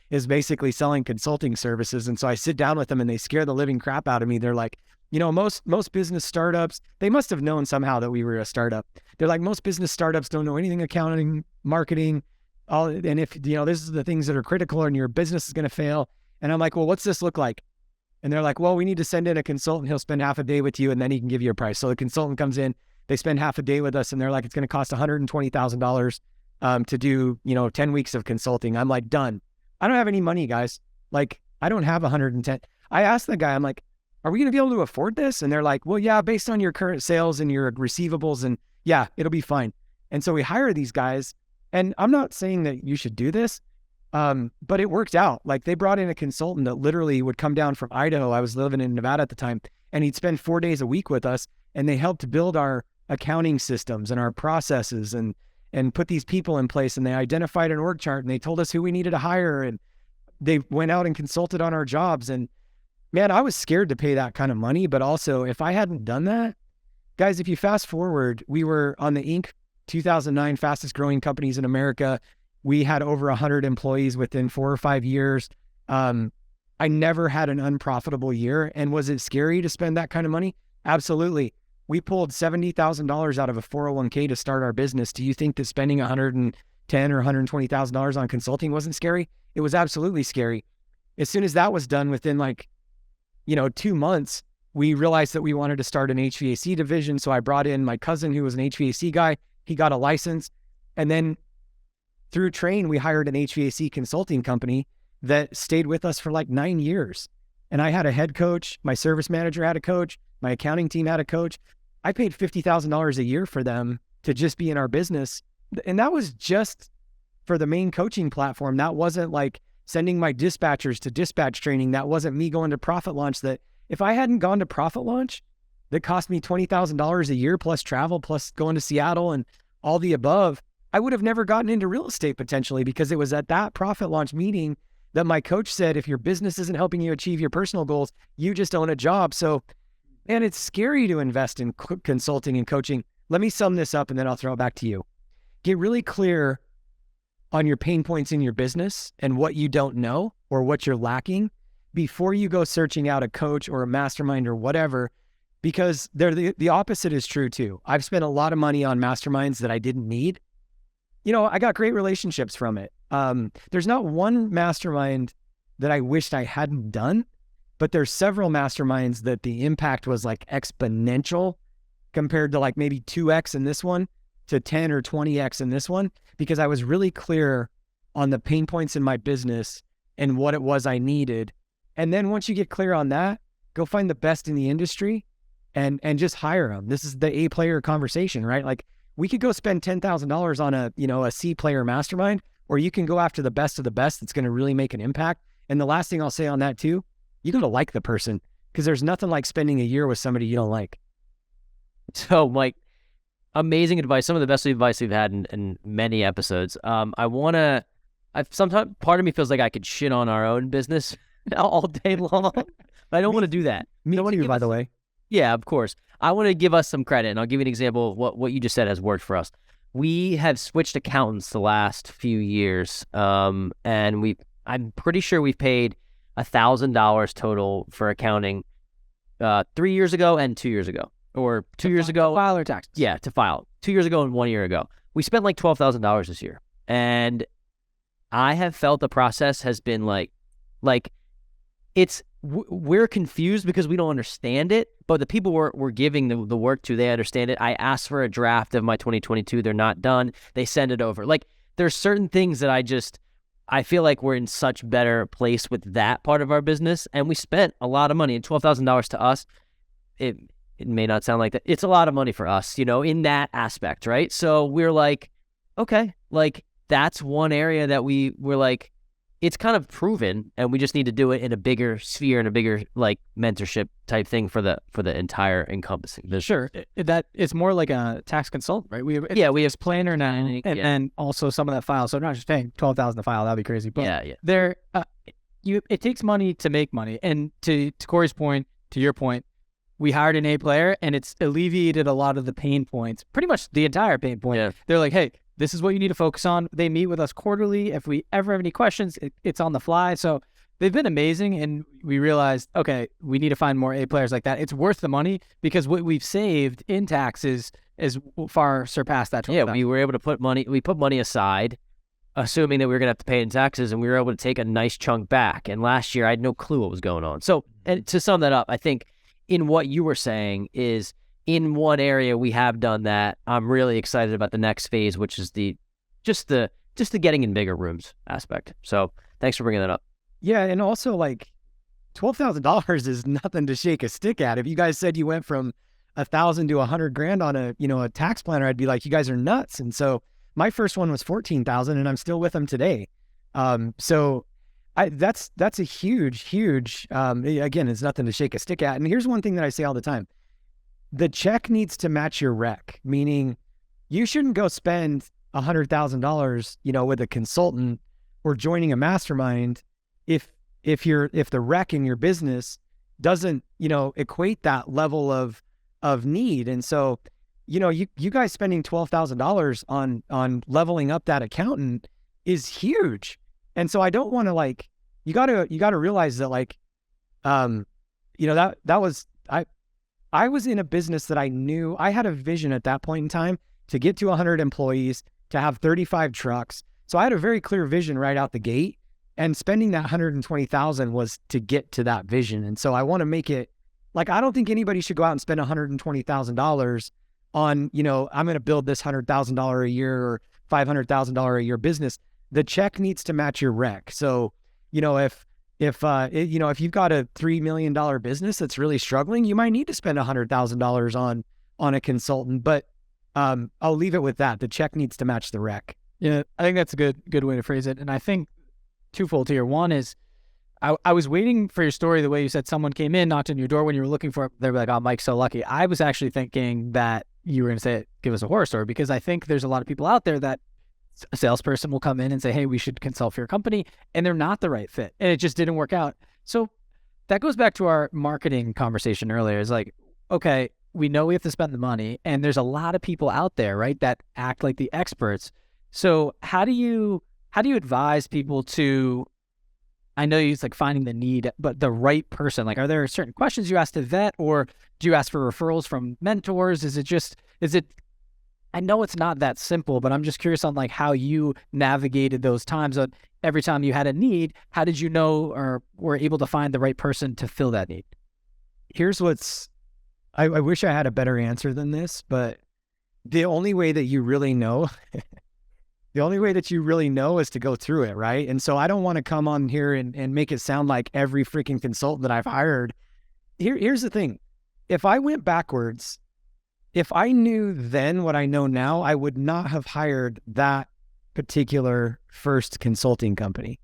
is basically selling consulting services. And so I sit down with them, and they scare the living crap out of me. They're like, most business startups, they must have known somehow that we were a startup. They're like, most business startups don't know anything accounting, marketing, and if, this is the things that are critical and your business is going to fail. And I'm like, well, what's this look like? And they're like, well, we need to send in a consultant. He'll spend half a day with you, and then he can give you a price. So the consultant comes in, they spend half a day with us, and they're like, it's going to cost $120,000 to do, 10 weeks of consulting. I'm like, done. I don't have any money, guys. Like, I don't have 110. I asked the guy, I'm like, are we going to be able to afford this? And they're like, well, yeah, based on your current sales and your receivables, and yeah, it'll be fine. And so we hire these guys, and I'm not saying that you should do this, but it worked out. Like, they brought in a consultant that literally would come down from Idaho. I was living in Nevada at the time, and he'd spend 4 days a week with us, and they helped build our accounting systems and our processes and put these people in place, and they identified an org chart, and they told us who we needed to hire, and they went out and consulted on our jobs. And man, I was scared to pay that kind of money, but also if I hadn't done that, guys, if you fast forward, we were on the Inc. 2009 fastest growing companies in America. We had over 100 employees within 4 or 5 years. I never had an unprofitable year. And was it scary to spend that kind of money? Absolutely. We pulled $70,000 out of a 401k to start our business. Do you think that spending $110,000 or $120,000 on consulting wasn't scary? It was absolutely scary. As soon as that was done, within 2 months, we realized that we wanted to start an HVAC division. So I brought in my cousin who was an HVAC guy. He got a license. And then through Train, we hired an HVAC consulting company that stayed with us for 9 years. And I had a head coach. My service manager had a coach. My accounting team had a coach. I paid $50,000 a year for them to just be in our business. And that was just for the main coaching platform. That wasn't like sending my dispatchers to dispatch training. That wasn't me going to Profit Launch. That if I hadn't gone to Profit Launch, that cost me $20,000 a year plus travel, plus going to Seattle and all the above, I would have never gotten into real estate potentially, because it was at that Profit Launch meeting that my coach said, if your business isn't helping you achieve your personal goals, you just own a job. So, man, it's scary to invest in consulting and coaching. Let me sum this up, and then I'll throw it back to you. Get really clear on your pain points in your business and what you don't know or what you're lacking before you go searching out a coach or a mastermind or whatever, because the opposite is true too. I've spent a lot of money on masterminds that I didn't need. I got great relationships from it. There's not one mastermind that I wished I hadn't done, but there's several masterminds that the impact was exponential compared to maybe 2x in this one to 10 or 20x in this one, because I was really clear on the pain points in my business and what it was I needed. And then once you get clear on that, go find the best in the industry and just hire them. This is the A player conversation, right? We could go spend $10,000 on a C player mastermind, or you can go after the best of the best that's going to really make an impact. And the last thing I'll say on that too, you got to like the person, because there's nothing like spending a year with somebody you don't like. So Mike, amazing advice. Some of the best advice we've had in many episodes. Sometimes part of me feels like I could shit on our own business all day long, but I don't want to do that. Me too, by the way. Yeah, of course. I want to give us some credit, and I'll give you an example of what you just said has worked for us. We have switched accountants the last few years, and I'm pretty sure we've paid $1,000 total for accounting 3 years ago and 2 years ago, or 2 years ago. To file our taxes. Yeah, to file. 2 years ago and 1 year ago. We spent like $12,000 this year, and I have felt the process has been like we're confused because we don't understand it, but the people we're giving the work to, they understand it. I asked for a draft of my 2022. They're not done. They send it over. Like, there's certain things that I feel like we're in such better place with that part of our business, and we spent a lot of money. And $12,000 to us, it may not sound like that. It's a lot of money for us, in that aspect, right? So we're like, okay, like that's one area that we're like, it's kind of proven, and we just need to do it in a bigger sphere and a bigger like mentorship type thing for the entire encompassing business. Sure, that it's more like a tax consultant, right? We have planner now, and also some of that file. So not just paying $12,000 to file, that'd be crazy. But it takes money to make money, and to Corey's point, to your point, we hired an A player, and it's alleviated a lot of the pain points, pretty much the entire pain point. Yeah. They're like, hey, this is what you need to focus on. They meet with us quarterly. If we ever have any questions, it's on the fly. So they've been amazing. And we realized, okay, we need to find more A players like that. It's worth the money because what we've saved in taxes is far surpassed that. Yeah, we were able to put money aside, assuming that we were going to have to pay in taxes, and we were able to take a nice chunk back. And last year, I had no clue what was going on. So, and to sum that up, I think in what you were saying is, in one area we have done that. I'm really excited about the next phase, which is just the getting in bigger rooms aspect. So thanks for bringing that up. Yeah, and also like $12,000 is nothing to shake a stick at. If you guys said you went from $1,000 to $100,000 on a tax planner, I'd be like, you guys are nuts. And so my first one was $14,000, and I'm still with them today. So that's a huge again, it's nothing to shake a stick at. And here's one thing that I say all the time. The check needs to match your rec, meaning you shouldn't go spend $100,000, with a consultant or joining a mastermind if the rec in your business doesn't, equate that level of need. And so, you guys spending $12,000 on leveling up that accountant is huge. And so I don't want to you got to realize that I was in a business that I knew I had a vision at that point in time to get to 100 employees, to have 35 trucks. So I had a very clear vision right out the gate, and spending that $120,000 was to get to that vision. And so I want to make it I don't think anybody should go out and spend $120,000 on, I'm going to build this $100,000 a year or $500,000 a year business. The check needs to match your rec. So, if you've got a $3 million business that's really struggling, you might need to spend $100,000 on a consultant, but I'll leave it with that. The check needs to match the rec. Yeah, I think that's a good way to phrase it. And I think twofold here. One is I was waiting for your story the way you said someone came in, knocked on your door when you were looking for it. They were like, oh, Mike's so lucky. I was actually thinking that you were going to say, give us a horror story, because I think there's a lot of people out there that a salesperson will come in and say, hey, we should consult for your company, and they're not the right fit, and it just didn't work out. So that goes back to our marketing conversation earlier. It's like, okay, we know we have to spend the money, and there's a lot of people out there, right, that act like the experts. So how do you advise people to, I know it's finding the need, but the right person? Are there certain questions you ask to vet, or do you ask for referrals from mentors? Is it I know it's not that simple, but I'm just curious on how you navigated those times. Every time you had a need, how did you know or were able to find the right person to fill that need? Here's I wish I had a better answer than this, but the only way that you really know, is to go through it, right? And so I don't want to come on here and make it sound like every freaking consultant that I've hired. Here's the thing. If I went backwards, if I knew then what I know now, I would not have hired that particular first consulting company.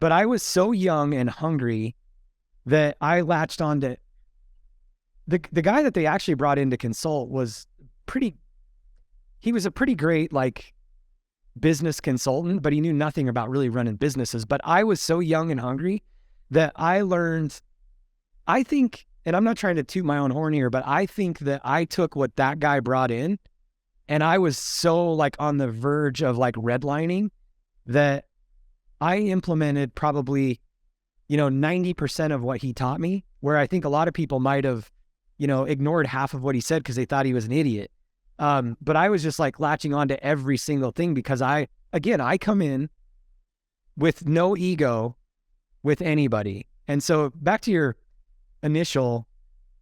But I was so young and hungry that I latched on to the guy that they actually brought in to consult was pretty he was a pretty great like business consultant, but he knew nothing about really running businesses. But I was so young and hungry that I learned, I think, and I'm not trying to toot my own horn here, but I think that I took what that guy brought in, and I was so like on the verge of like redlining that I implemented probably, 90% of what he taught me, where I think a lot of people might have, ignored half of what he said because they thought he was an idiot. But I was just like latching on to every single thing because I come in with no ego with anybody. And so back to your initial,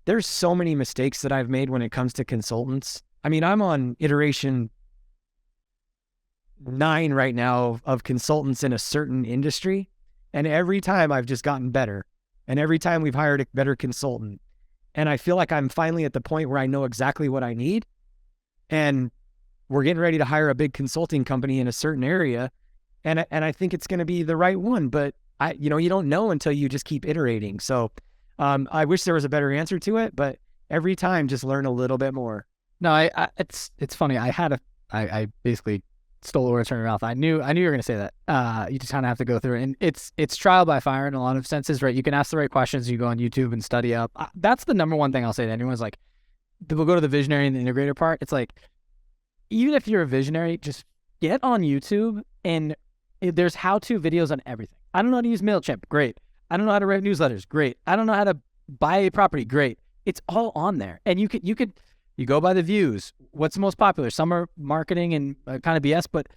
there's so many mistakes that I've made when it comes to consultants. I mean, I'm on iteration 9 right now of consultants in a certain industry. And every time I've just gotten better. And every time we've hired a better consultant. And I feel like I'm finally at the point where I know exactly what I need. And we're getting ready to hire a big consulting company in a certain area. And I think it's going to be the right one. But you don't know until you just keep iterating. So I wish there was a better answer to it, but every time just learn a little bit more. No, it's funny. I basically stole the words from your mouth. I knew you were going to say that. You just kind of have to go through it. And it's trial by fire in a lot of senses, right? You can ask the right questions. You go on YouTube and study up. That's the number one thing I'll say to anyone is like, we'll go to the visionary and the integrator part. It's like, even if you're a visionary, just get on YouTube and there's how-to videos on everything. I don't know how to use MailChimp. Great. I don't know how to write newsletters. Great. I don't know how to buy a property. Great. It's all on there. And you go by the views. What's the most popular? Some are marketing and kind of BS, but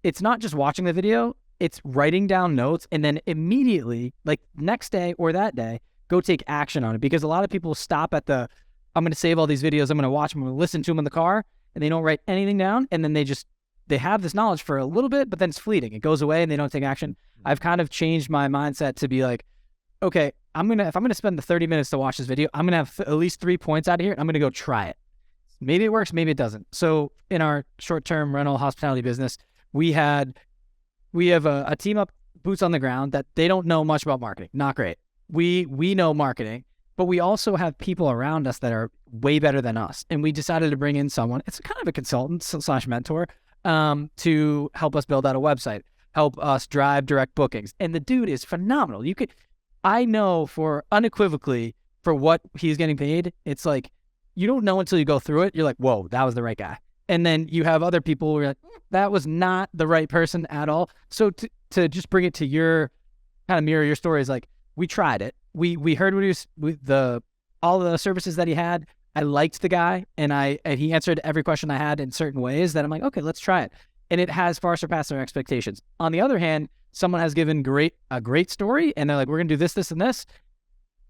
it's not just watching the video. It's writing down notes and then immediately, like next day or that day, go take action on it. Because a lot of people stop at I'm going to save all these videos. I'm going to watch them. I'm going to listen to them in the car, and they don't write anything down. And then they have this knowledge for a little bit, but then it's fleeting. It goes away and they don't take action. I've kind of changed my mindset to be like, okay, if I'm going to spend the 30 minutes to watch this video, I'm going to have at least 3 points out of here. I'm going to go try it. Maybe it works, maybe it doesn't. So in our short-term rental hospitality business, we have a team up, boots on the ground, that they don't know much about marketing. Not great. We know marketing, but we also have people around us that are way better than us. And we decided to bring in someone, it's kind of a consultant / mentor, to help us build out a website, help us drive direct bookings. And the dude is phenomenal. I know for unequivocally for what he's getting paid, it's like, you don't know until you go through it. You're like, whoa, that was the right guy. And then you have other people who are like, that was not the right person at all. So to just bring it to your kind of mirror your story is like, we tried it. We heard what he was, all the services that he had. I liked the guy, and he answered every question I had in certain ways that I'm like, okay, let's try it. And it has far surpassed our expectations. On the other hand, someone has given a great story, and they're like, we're going to do this, this, and this.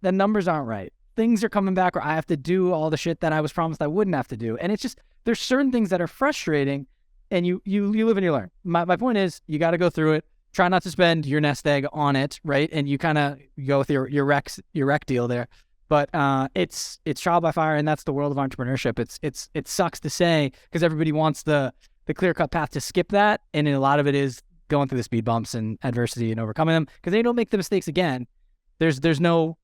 The numbers aren't right. Things are coming back, or I have to do all the shit that I was promised I wouldn't have to do. And it's just, there's certain things that are frustrating, and you live and you learn. My point is, you got to go through it. Try not to spend your nest egg on it, right? And you kind of go with your rec deal there. But it's trial by fire, and that's the world of entrepreneurship. It sucks to say because everybody wants the clear-cut path to skip that, and a lot of it is going through the speed bumps and adversity and overcoming them because they don't make the mistakes again. There's no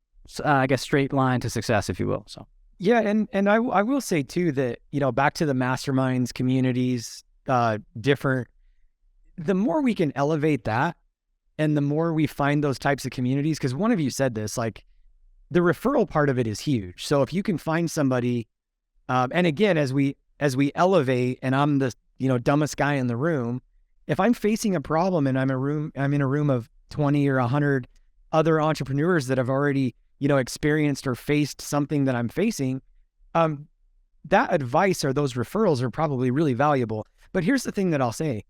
I guess straight line to success, if you will. So yeah, and I will say too that back to the masterminds, communities, different. The more we can elevate that, and the more we find those types of communities, because one of you said this, like the referral part of it is huge. So if you can find somebody, and again, as we elevate, and I'm the dumbest guy in the room, if I'm facing a problem and I'm in a room of 20 or 100 other entrepreneurs that have already experienced or faced something that I'm facing, that advice or those referrals are probably really valuable. But here's the thing that I'll say.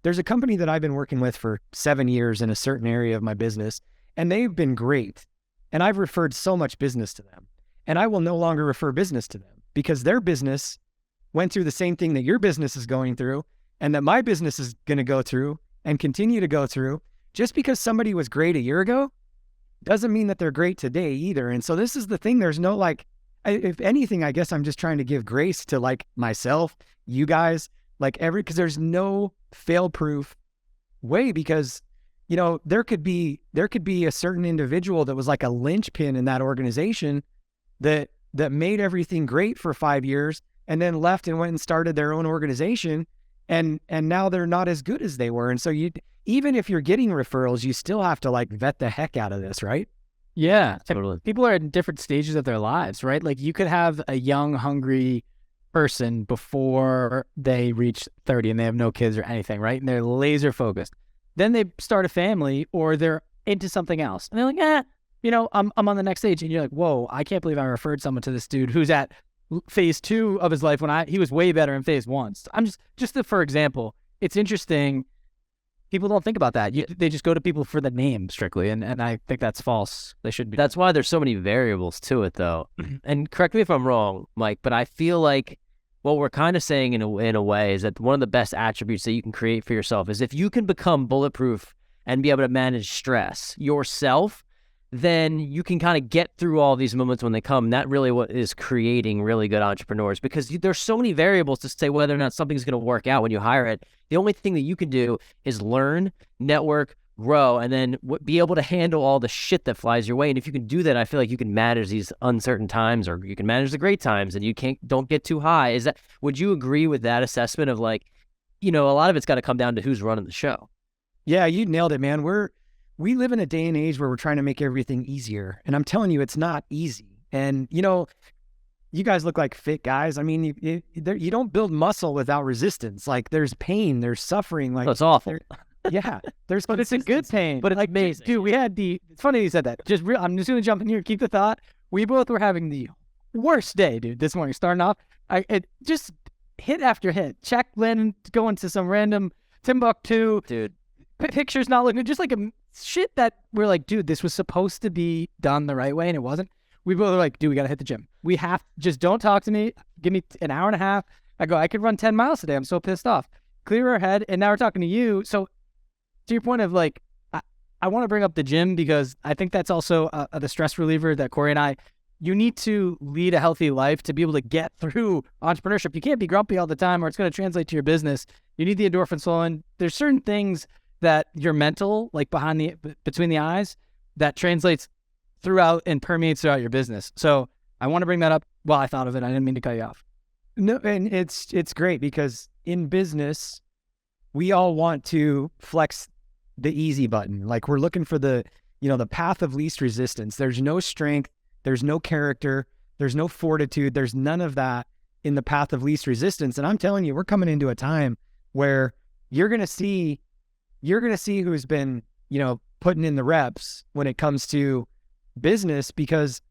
There's a company that I've been working with for 7 years in a certain area of my business, and they've been great. And I've referred so much business to them. And I will no longer refer business to them because their business went through the same thing that your business is going through and that my business is going to go through and continue to go through. Just because somebody was great a year ago doesn't mean that they're great today either. And so this is the thing. There's no if anything, I guess I'm just trying to give grace to myself, you guys, because there's no fail-proof way because, there could be a certain individual that was like a linchpin in that organization that made everything great for 5 years, and then left and went and started their own organization, and now they're not as good as they were. And so even if you're getting referrals, you still have to like vet the heck out of this, right? Yeah. Totally. People are in different stages of their lives, right? Like you could have a young, hungry person before they reach 30 and they have no kids or anything, right? And they're laser focused. Then they start a family or they're into something else. And they're like, I'm on the next stage. And you're like, whoa, I can't believe I referred someone to this dude who's at phase 2 of his life when he was way better in phase 1. So I'm for example, it's interesting. People don't think about that. They just go to people for the name strictly. And I think that's false. They should be. That's why there's so many variables to it though. And correct me if I'm wrong, Mike, but I feel like what we're kind of saying in a way is that one of the best attributes that you can create for yourself is if you can become bulletproof and be able to manage stress yourself, then you can kind of get through all these moments when they come. And that really what is creating really good entrepreneurs, because there's so many variables to say whether or not something's going to work out when you hire it. The only thing that you can do is learn, network, grow, and then be able to handle all the shit that flies your way. And if you can do that, I feel like you can manage these uncertain times, or you can manage the great times, and don't get too high. Would you agree with that assessment of like, a lot of it's got to come down to who's running the show? Yeah, you nailed it, man. We live in a day and age where we're trying to make everything easier. And I'm telling you, it's not easy. And, you guys look like fit guys. I mean, you don't build muscle without resistance. Like there's pain, there's suffering. Like it's awful. Yeah, but it's a good pain. But it's like amazing. Dude, it's funny you said that. I'm just going to jump in here, keep the thought. We both were having the worst day, dude, this morning. Starting off, it just hit after hit. Check landing, going to some random Timbuktu. Dude. Pictures not looking, just like a shit that we're like, dude, this was supposed to be done the right way and it wasn't. We both were like, dude, we got to hit the gym. Just don't talk to me. Give me an hour and a half. I could run 10 miles today. I'm so pissed off. Clear our head. And now we're talking to you. So to your point of like, I want to bring up the gym because I think that's also the stress reliever that Corey and you need to lead a healthy life to be able to get through entrepreneurship. You can't be grumpy all the time or it's going to translate to your business. You need the endorphins flowing. There's certain things that your mental, like between the eyes, that translates throughout and permeates throughout your business. So I want to bring that up while I thought of it. I didn't mean to cut you off. No, and it's great because in business, we all want to flex the easy button. Like we're looking for the path of least resistance. There's no strength, there's no character, there's no fortitude, there's none of that in the path of least resistance. And I'm telling you, we're coming into a time where you're going to see who's been, putting in the reps when it comes to business, because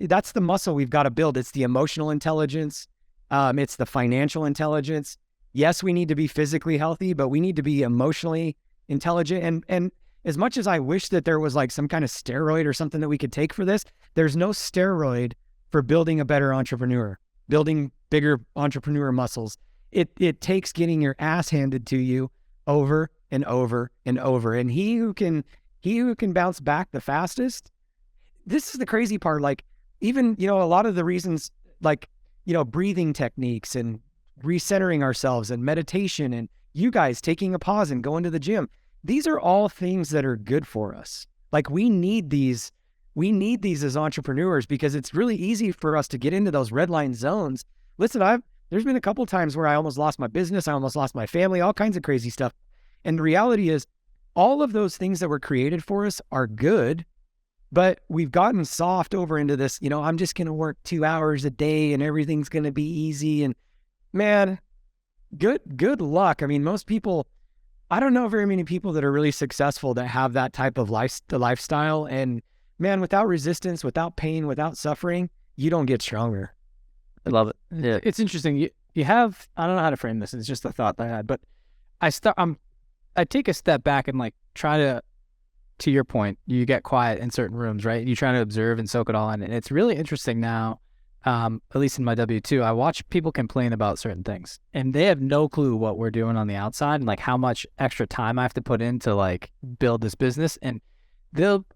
that's the muscle we've got to build. It's the emotional intelligence. It's the financial intelligence. Yes, we need to be physically healthy, but we need to be emotionally intelligent. And as much as I wish that there was like some kind of steroid or something that we could take for this, there's no steroid for building a better entrepreneur, building bigger entrepreneur muscles. It takes getting your ass handed to you over and over and over. And he who can bounce back the fastest. This is the crazy part. Like even, a lot of the reasons, like, breathing techniques and recentering ourselves and meditation and you guys taking a pause and going to the gym. These are all things that are good for us. Like we need these as entrepreneurs because it's really easy for us to get into those red line zones. Listen, there's been a couple times where I almost lost my business. I almost lost my family, all kinds of crazy stuff. And the reality is all of those things that were created for us are good, but we've gotten soft over into this, I'm just going to work 2 hours a day and everything's going to be easy. And man, good luck. I mean, most people, I don't know very many people that are really successful that have that type of lifestyle. And man, without resistance, without pain, without suffering, you don't get stronger. I love it. Yeah. It's interesting. You have, I don't know how to frame this. It's just a thought that I had, but I take a step back and like try to your point, you get quiet in certain rooms, right? You try to observe and soak it all in. And it's really interesting now, at least in my W-2, I watch people complain about certain things and they have no clue what we're doing on the outside and like how much extra time I have to put in to like build this business. And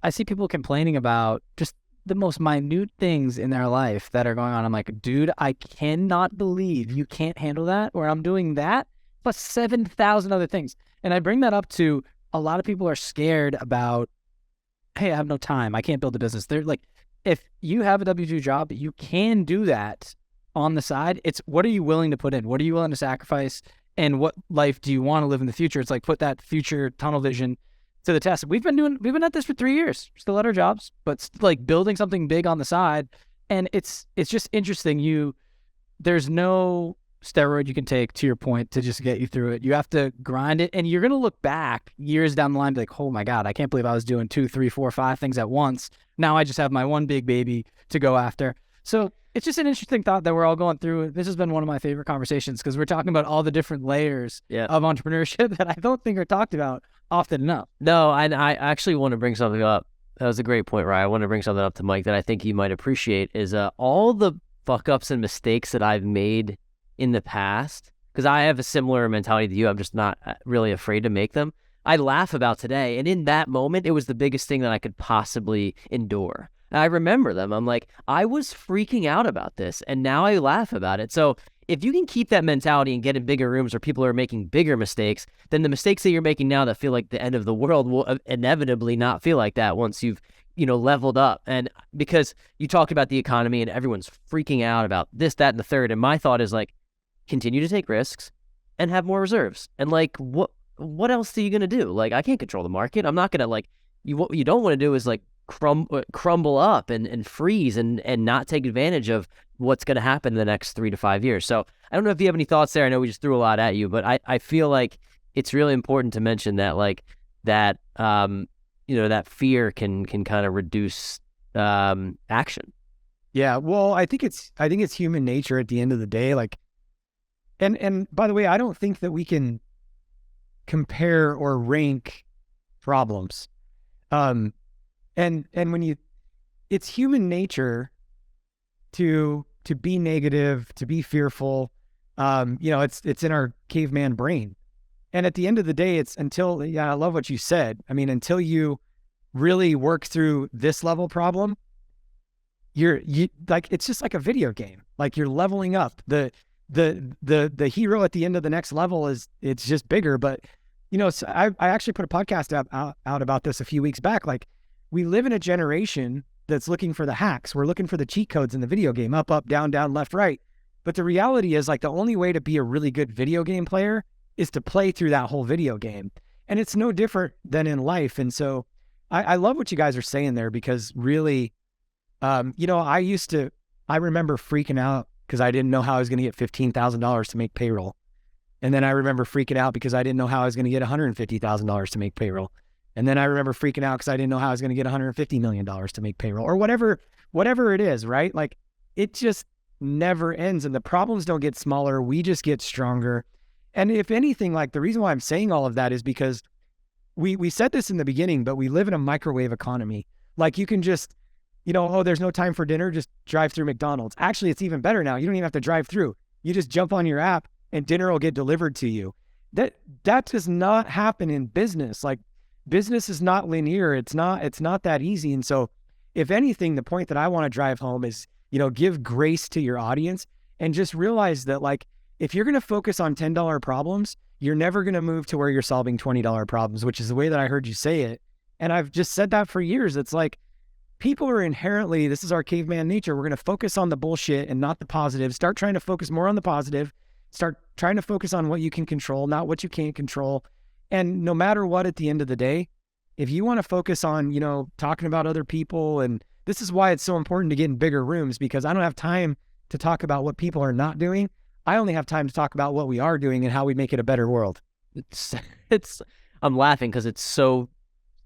I see people complaining about just the most minute things in their life that are going on. I'm like, dude, I cannot believe you can't handle that, or I'm doing that, plus 7,000 other things. And I bring that up to a lot of people are scared about, hey, I have no time. I can't build a business. They're like, if you have a W-2 job, you can do that on the side. It's what are you willing to put in? What are you willing to sacrifice? And what life do you want to live in the future? It's like put that future tunnel vision to the test. We've been at this for 3 years, still at our jobs, but like building something big on the side. And it's just interesting. There's no steroid you can take, to your point, to just get you through it. You have to grind it, and you're going to look back years down the line and be like, oh my God, I can't believe I was doing 2, 3, 4, 5 things at once. Now I just have my one big baby to go after. So it's just an interesting thought that we're all going through. This has been one of my favorite conversations because we're talking about all the different layers of entrepreneurship that I don't think are talked about often enough. No, and I actually want to bring something up. That was a great point, Ryan. I want to bring something up to Mike that I think you might appreciate is all the fuck-ups and mistakes that I've made in the past, because I have a similar mentality to you. I'm just not really afraid to make them. I laugh about today, and in that moment, it was the biggest thing that I could possibly endure. And I remember them. I'm like, I was freaking out about this, and now I laugh about it. So if you can keep that mentality and get in bigger rooms where people are making bigger mistakes, then the mistakes that you're making now that feel like the end of the world will inevitably not feel like that once you've leveled up. And because you talked about the economy and everyone's freaking out about this, that, and the third. And my thought is like, continue to take risks and have more reserves. And like, what else are you going to do? Like, I can't control the market. I'm not going to what you don't want to do is like crumble up and freeze and not take advantage of what's going to happen in the next 3 to 5 years. So I don't know if you have any thoughts there. I know we just threw a lot at you, but I feel like it's really important to mention that that fear can kind of reduce action. Yeah. Well, I think it's human nature at the end of the day. Like, and by the way, I don't think that we can compare or rank problems. And when it's human nature to be negative, to be fearful. It's in our caveman brain. And at the end of the day, I love what you said. I mean, until you really work through this level problem, it's just like a video game. Like you're leveling up. The hero at the end of the next level it's just bigger. But so I actually put a podcast out about this a few weeks back. Like, we live in a generation that's looking for the hacks. We're looking for the cheat codes in the video game, up, down, left, right. But the reality is, like, the only way to be a really good video game player is to play through that whole video game. And it's no different than in life. And so I love what you guys are saying there, because really, I remember freaking out because I didn't know how I was going to get $15,000 to make payroll. And then I remember freaking out because I didn't know how I was going to get $150,000 to make payroll. And then I remember freaking out because I didn't know how I was going to get $150 million to make payroll, or whatever it is, right? Like, it just never ends, and the problems don't get smaller. We just get stronger. And if anything, like, the reason why I'm saying all of that is because we said this in the beginning, but we live in a microwave economy. Like, you can just, there's no time for dinner, just drive through McDonald's. Actually, it's even better now. You don't even have to drive through. You just jump on your app and dinner will get delivered to you. That does not happen in business. Like, business is not linear. It's not that easy. And so, if anything, the point that I want to drive home is, give grace to your audience and just realize that, like, if you're going to focus on $10 problems, you're never going to move to where you're solving $20 problems, which is the way that I heard you say it. And I've just said that for years. It's like, people are inherently, this is our caveman nature. We're going to focus on the bullshit and not the positive. Start trying to focus more on the positive. Start trying to focus on what you can control, not what you can't control. And no matter what, at the end of the day, if you want to focus on, talking about other people, and this is why it's so important to get in bigger rooms, because I don't have time to talk about what people are not doing. I only have time to talk about what we are doing and how we make it a better world. I'm laughing because it's so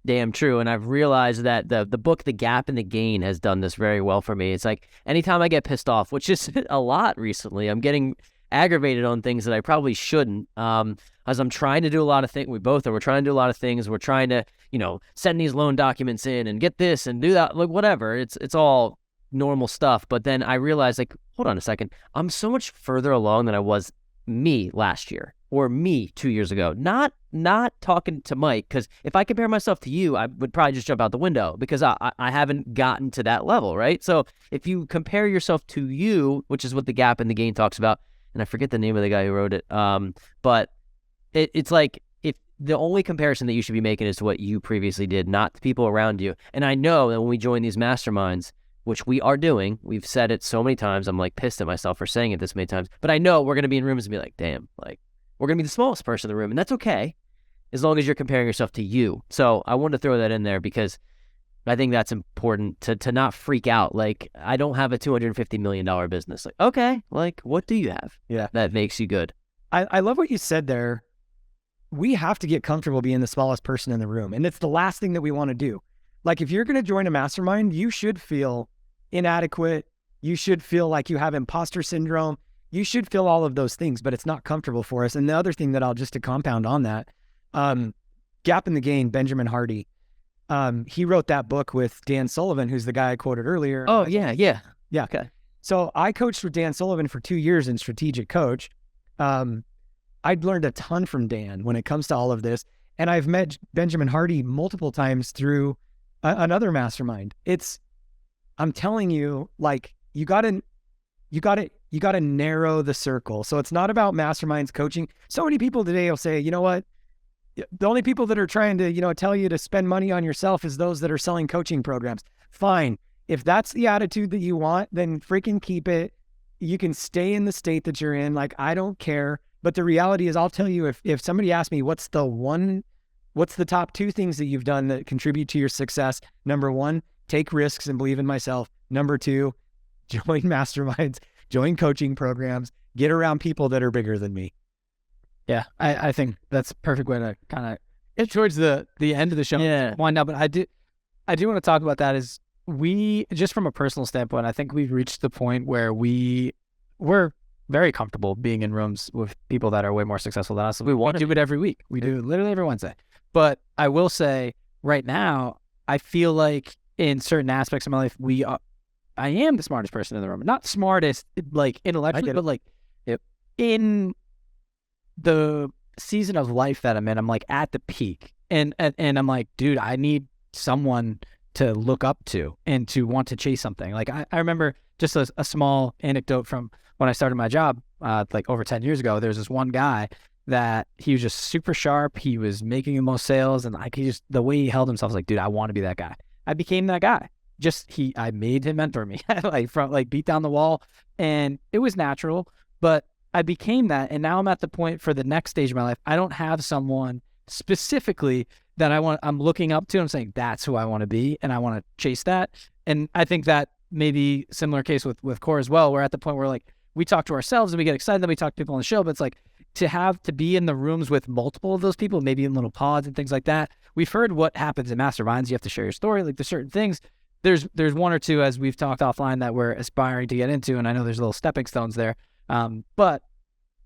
damn true. And I've realized that the book, The Gap and the Gain, has done this very well for me. It's like, anytime I get pissed off, which is a lot recently, I'm getting aggravated on things that I probably shouldn't. As I'm trying to do a lot of things, we're trying to do a lot of things. We're trying to, send these loan documents in and get this and do that, like, whatever. It's all normal stuff. But then I realized, like, hold on a second. I'm so much further along than I was me last year or me 2 years ago. Not talking to Mike, because if I compare myself to you, I would probably just jump out the window, because I haven't gotten to that level, right? So if you compare yourself to you, which is what The Gap and the Gain talks about, and I forget the name of the guy who wrote it, but it's like, if the only comparison that you should be making is to what you previously did, not the people around you. And I know that when we join these masterminds, which we are doing. We've said it so many times. I'm like pissed at myself for saying it this many times, but I know we're going to be in rooms and be like, damn, like we're going to be the smallest person in the room. And that's okay, as long as you're comparing yourself to you. So I wanted to throw that in there because I think that's important to not freak out. Like, I don't have a $250 million business. Like, okay, like what do you have that makes you good? I love what you said there. We have to get comfortable being the smallest person in the room. And it's the last thing that we want to do. Like, if you're going to join a mastermind, you should feel inadequate. You should feel like you have imposter syndrome. You should feel all of those things, but it's not comfortable for us. And the other thing that just to compound on that, Gap in the Gain, Benjamin Hardy, he wrote that book with Dan Sullivan, who's the guy I quoted earlier. Oh, yeah. Okay. So I coached with Dan Sullivan for 2 years in Strategic Coach. I'd learned a ton from Dan when it comes to all of this. And I've met Benjamin Hardy multiple times through another mastermind. I'm telling you, like, you gotta narrow the circle. So it's not about masterminds coaching. So many people today will say, you know what? The only people that are trying to, tell you to spend money on yourself is those that are selling coaching programs. Fine. If that's the attitude that you want, then freaking keep it. You can stay in the state that you're in. Like, I don't care. But the reality is, I'll tell you, if somebody asks me, what's the top 2 things that you've done that contribute to your success? Number 1, take risks and believe in myself. Number 2, join masterminds, join coaching programs, get around people that are bigger than me. Yeah, I think that's a perfect way to kind of get towards the end of the show. Yeah. Wind up, but I do want to talk about that. Is we, just from a personal standpoint, I think we've reached the point where we're very comfortable being in rooms with people that are way more successful than us. We do it every week. We do it literally every Wednesday. But I will say right now, I feel like in certain aspects of my life, I am the smartest person in the room. Not smartest, like intellectually, but like in the season of life that I'm in, I'm like at the peak. And I'm like, dude, I need someone to look up to and to want to chase something. Like I remember just a small anecdote from when I started my job, like over 10 years ago. There's this one guy that he was just super sharp. He was making the most sales, and like the way he held himself was like, dude, I want to be that guy. I became that guy. I made him mentor me, like beat down the wall, and it was natural, but I became that. And now I'm at the point for the next stage of my life. I don't have someone specifically that I'm looking up to. I'm saying that's who I want to be, and I want to chase that. And I think that maybe similar case with Core as well. We're at the point where like we talk to ourselves and we get excited, then we talk to people on the show, but it's like to be in the rooms with multiple of those people, maybe in little pods and things like that. We've heard what happens in masterminds. You have to share your story. Like there's certain things. There's 1 or 2, as we've talked offline, that we're aspiring to get into, and I know there's little stepping stones there. But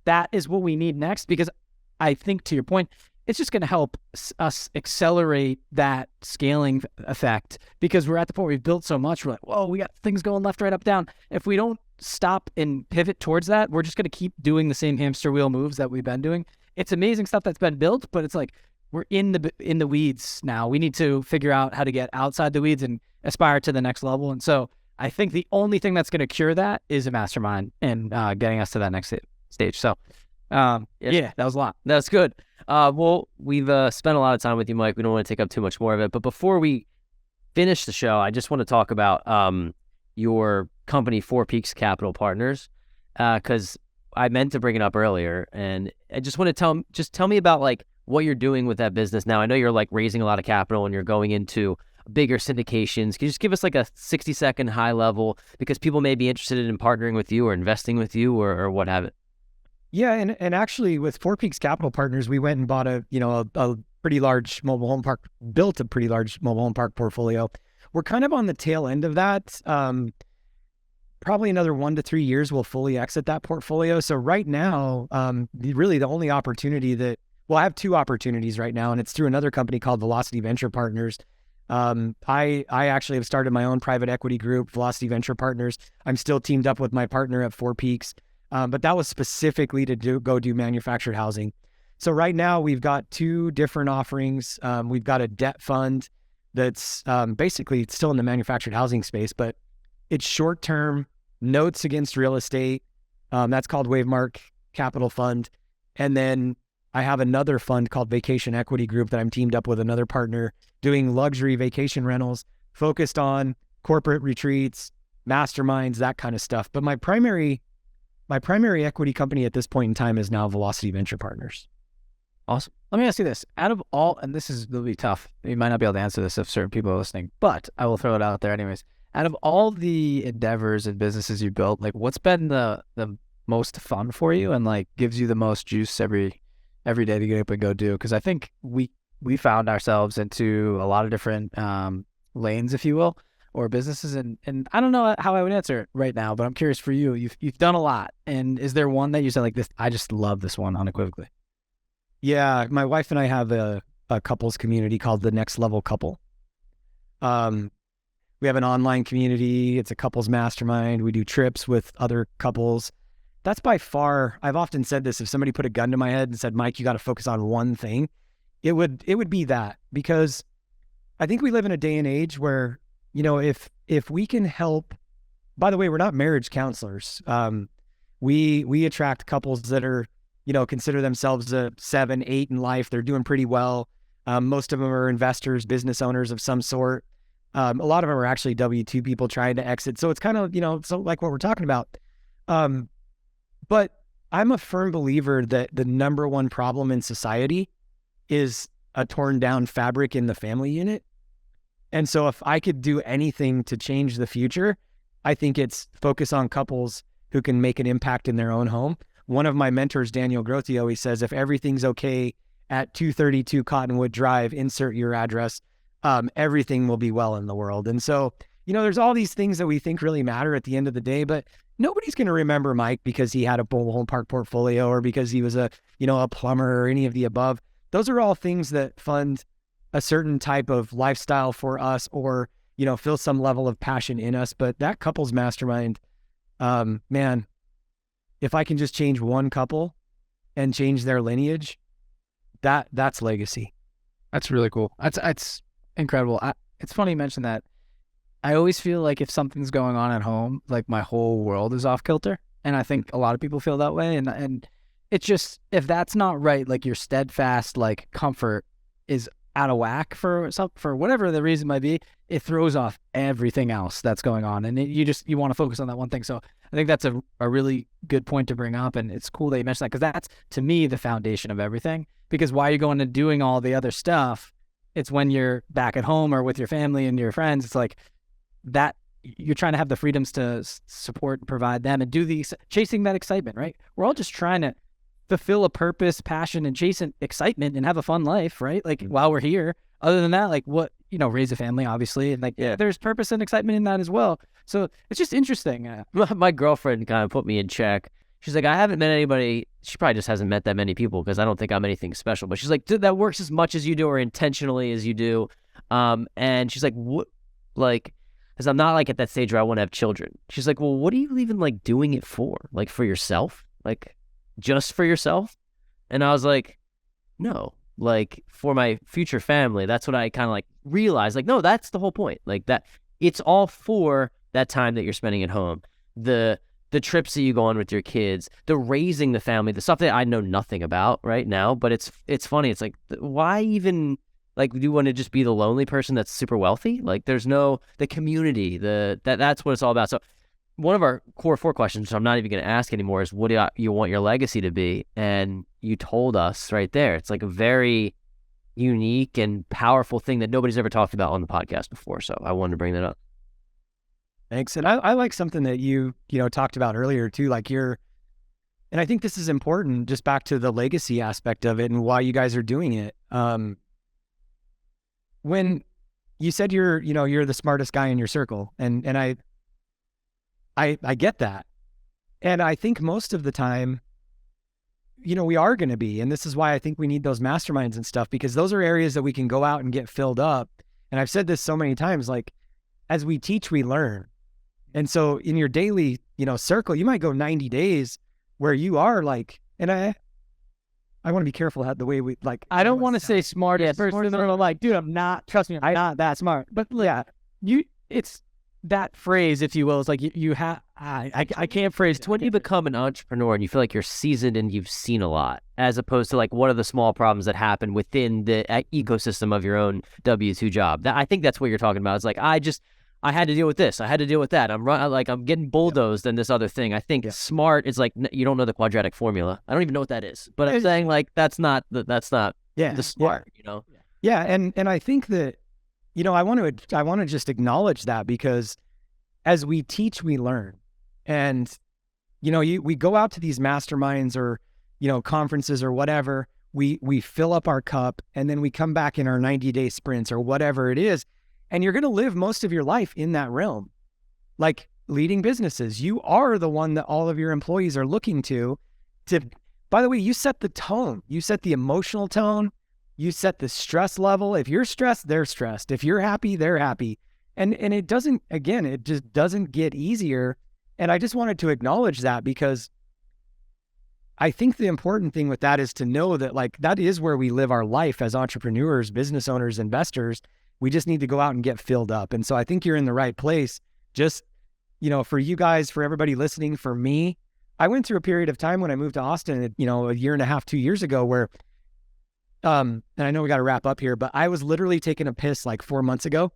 that is what we need next, because I think, to your point, it's just going to help us accelerate that scaling effect, because we're at the point where we've built so much. We're like, whoa, we got things going left, right, up, down. If we don't stop and pivot towards that, we're just going to keep doing the same hamster wheel moves that we've been doing. It's amazing stuff that's been built, but it's like we're in the weeds now. We need to figure out how to get outside the weeds and aspire to the next level. And so I think the only thing that's going to cure that is a mastermind and getting us to that next stage. So yeah, that was a lot. That's good. Well, we've spent a lot of time with you, Mike. We don't want to take up too much more of it. But before we finish the show, I just want to talk about your company, Four Peaks Capital Partners, because I meant to bring it up earlier. And I just want to tell me about like what you're doing with that business now. I know you're like raising a lot of capital and you're going into bigger syndications. Can you just give us like a 60-second high level, because people may be interested in partnering with you or investing with you or what have it? Yeah, and actually with Four Peaks Capital Partners, we went and bought a pretty large mobile home park, built a pretty large mobile home park portfolio. We're kind of on the tail end of that. Probably another 1 to 3 years we'll fully exit that portfolio. So right now, really the only opportunity I have 2 opportunities right now, and it's through another company called Velocity Venture Partners. I actually have started my own private equity group, Velocity Venture Partners. I'm still teamed up with my partner at Four Peaks. But that was specifically to go do manufactured housing. So right now we've got 2 different offerings. We've got a debt fund that's basically still in the manufactured housing space, but it's short-term notes against real estate. That's called Wavemark Capital Fund. And then I have another fund called Vacation Equity Group that I'm teamed up with another partner doing luxury vacation rentals, focused on corporate retreats, masterminds, that kind of stuff. But my primary equity company at this point in time is now Velocity Venture Partners. Awesome. Let me ask you this. Out of all, and will be tough. You might not be able to answer this if certain people are listening, but I will throw it out there anyways. Out of all the endeavors and businesses you built, like what's been the most fun for you and like gives you the most juice every day to get up and go do? Because I think we found ourselves into a lot of different lanes, if you will, or businesses, and I don't know how I would answer it right now, but I'm curious for you. You've done a lot, and is there one that you said like this? I just love this one unequivocally. Yeah, my wife and I have a couples community called the Next Level Couple. We have an online community. It's a couples mastermind. We do trips with other couples. That's by far, I've often said this, if somebody put a gun to my head and said, Mike, you got to focus on one thing, it would be that. Because I think we live in a day and age where, if we can help, by the way, we're not marriage counselors. We attract couples that are, consider themselves a 7, 8 in life. They're doing pretty well. Most of them are investors, business owners of some sort. A lot of them are actually W-2 people trying to exit. So it's kind of, so like what we're talking about. But I'm a firm believer that the number one problem in society is a torn down fabric in the family unit. And so if I could do anything to change the future, I think it's focus on couples who can make an impact in their own home. One of my mentors, Daniel Grothe, always says, if everything's okay at 232 Cottonwood Drive, insert your address, everything will be well in the world. And so, there's all these things that we think really matter at the end of the day, but nobody's going to remember Mike because he had a mobile home park portfolio or because he was a plumber or any of the above. Those are all things that fund a certain type of lifestyle for us or, fill some level of passion in us. But that couples mastermind, man, if I can just change one couple and change their lineage, that's legacy. That's really cool. That's incredible. It's funny you mentioned that. I always feel like if something's going on at home, like my whole world is off kilter. And I think a lot of people feel that way. And it's just, if that's not right, like your steadfast, like comfort is out of whack for whatever the reason might be, it throws off everything else that's going on. And you want to focus on that one thing. So I think that's a really good point to bring up. And it's cool that you mentioned that because that's, to me, the foundation of everything. Because while you're going to doing all the other stuff, it's when you're back at home or with your family and your friends, it's like that you're trying to have the freedoms to support and provide them and do chasing that excitement, right? We're all just trying to fulfill a purpose, passion, and chase excitement and have a fun life, right? Like while we're here. Other than that, like what, raise a family, obviously. And there's purpose and excitement in that as well. So it's just interesting. My girlfriend kind of put me in check. She's like, I haven't met anybody. She probably just hasn't met that many people because I don't think I'm anything special. But she's like, dude, that works as much as you do or intentionally as you do. And she's like, what? Like, because I'm not like at that stage where I want to have children. She's like, well, what are you even like doing it for? Like for yourself? Like just for yourself? And I was like, no, like for my future family. That's what I kind of like realized. Like, no, that's the whole point. Like that it's all for that time that you're spending at home. The trips that you go on with your kids, the raising the family, the stuff that I know nothing about right now, but it's funny. It's like, why even, like, do you want to just be the lonely person that's super wealthy? Like, there's no, the community, that's what it's all about. So one of our core 4 questions, which I'm not even going to ask anymore, is what do you want your legacy to be? And you told us right there. It's like a very unique and powerful thing that nobody's ever talked about on the podcast before. So I wanted to bring that up. Thanks. And I like something that you talked about earlier too, like and I think this is important, just back to the legacy aspect of it and why you guys are doing it. When you said you're the smartest guy in your circle, and I get that. And I think most of the time, we are going to be, and this is why I think we need those masterminds and stuff, because those are areas that we can go out and get filled up. And I've said this so many times, like, as we teach, we learn. And so in your daily, circle, you might go 90 days where you are like, and I want to be careful how the way we like. I don't want to say smartest person in the world. Like, dude, trust me, I'm not that smart. But yeah, it's that phrase, if you will, is like you have. I can't phrase. It's when you become an entrepreneur and you feel like you're seasoned and you've seen a lot, as opposed to like what are the small problems that happen within the ecosystem of your own W-2 job. I think that's what you're talking about. It's like I had to deal with this. I had to deal with that. I'm getting bulldozed in this other thing. I think smart is like, you don't know the quadratic formula. I don't even know what that is. But I'm saying like that's not the smart, you know? Yeah, and I think that, you know, I want to just acknowledge that, because as we teach, we learn. And, you know, we go out to these masterminds or, you know, conferences or whatever, we fill up our cup, and then we come back in our 90-day sprints or whatever it is. And you're going to live most of your life in that realm. Like leading businesses, you are the one that all of your employees are looking to, by the way, you set the tone, you set the emotional tone, you set the stress level. If you're stressed, they're stressed. If you're happy, they're happy. And it doesn't, again, it just doesn't get easier. And I just wanted to acknowledge that, because I think the important thing with that is to know that like that is where we live our life as entrepreneurs, business owners, investors. We just need to go out and get filled up. And so I think you're in the right place. Just, you know, for you guys, for everybody listening, for me, I went through a period of time when I moved to Austin, you know, a year and a half, 2 years ago, where, and I know we got to wrap up here, but I was literally taking a piss like 4 months ago,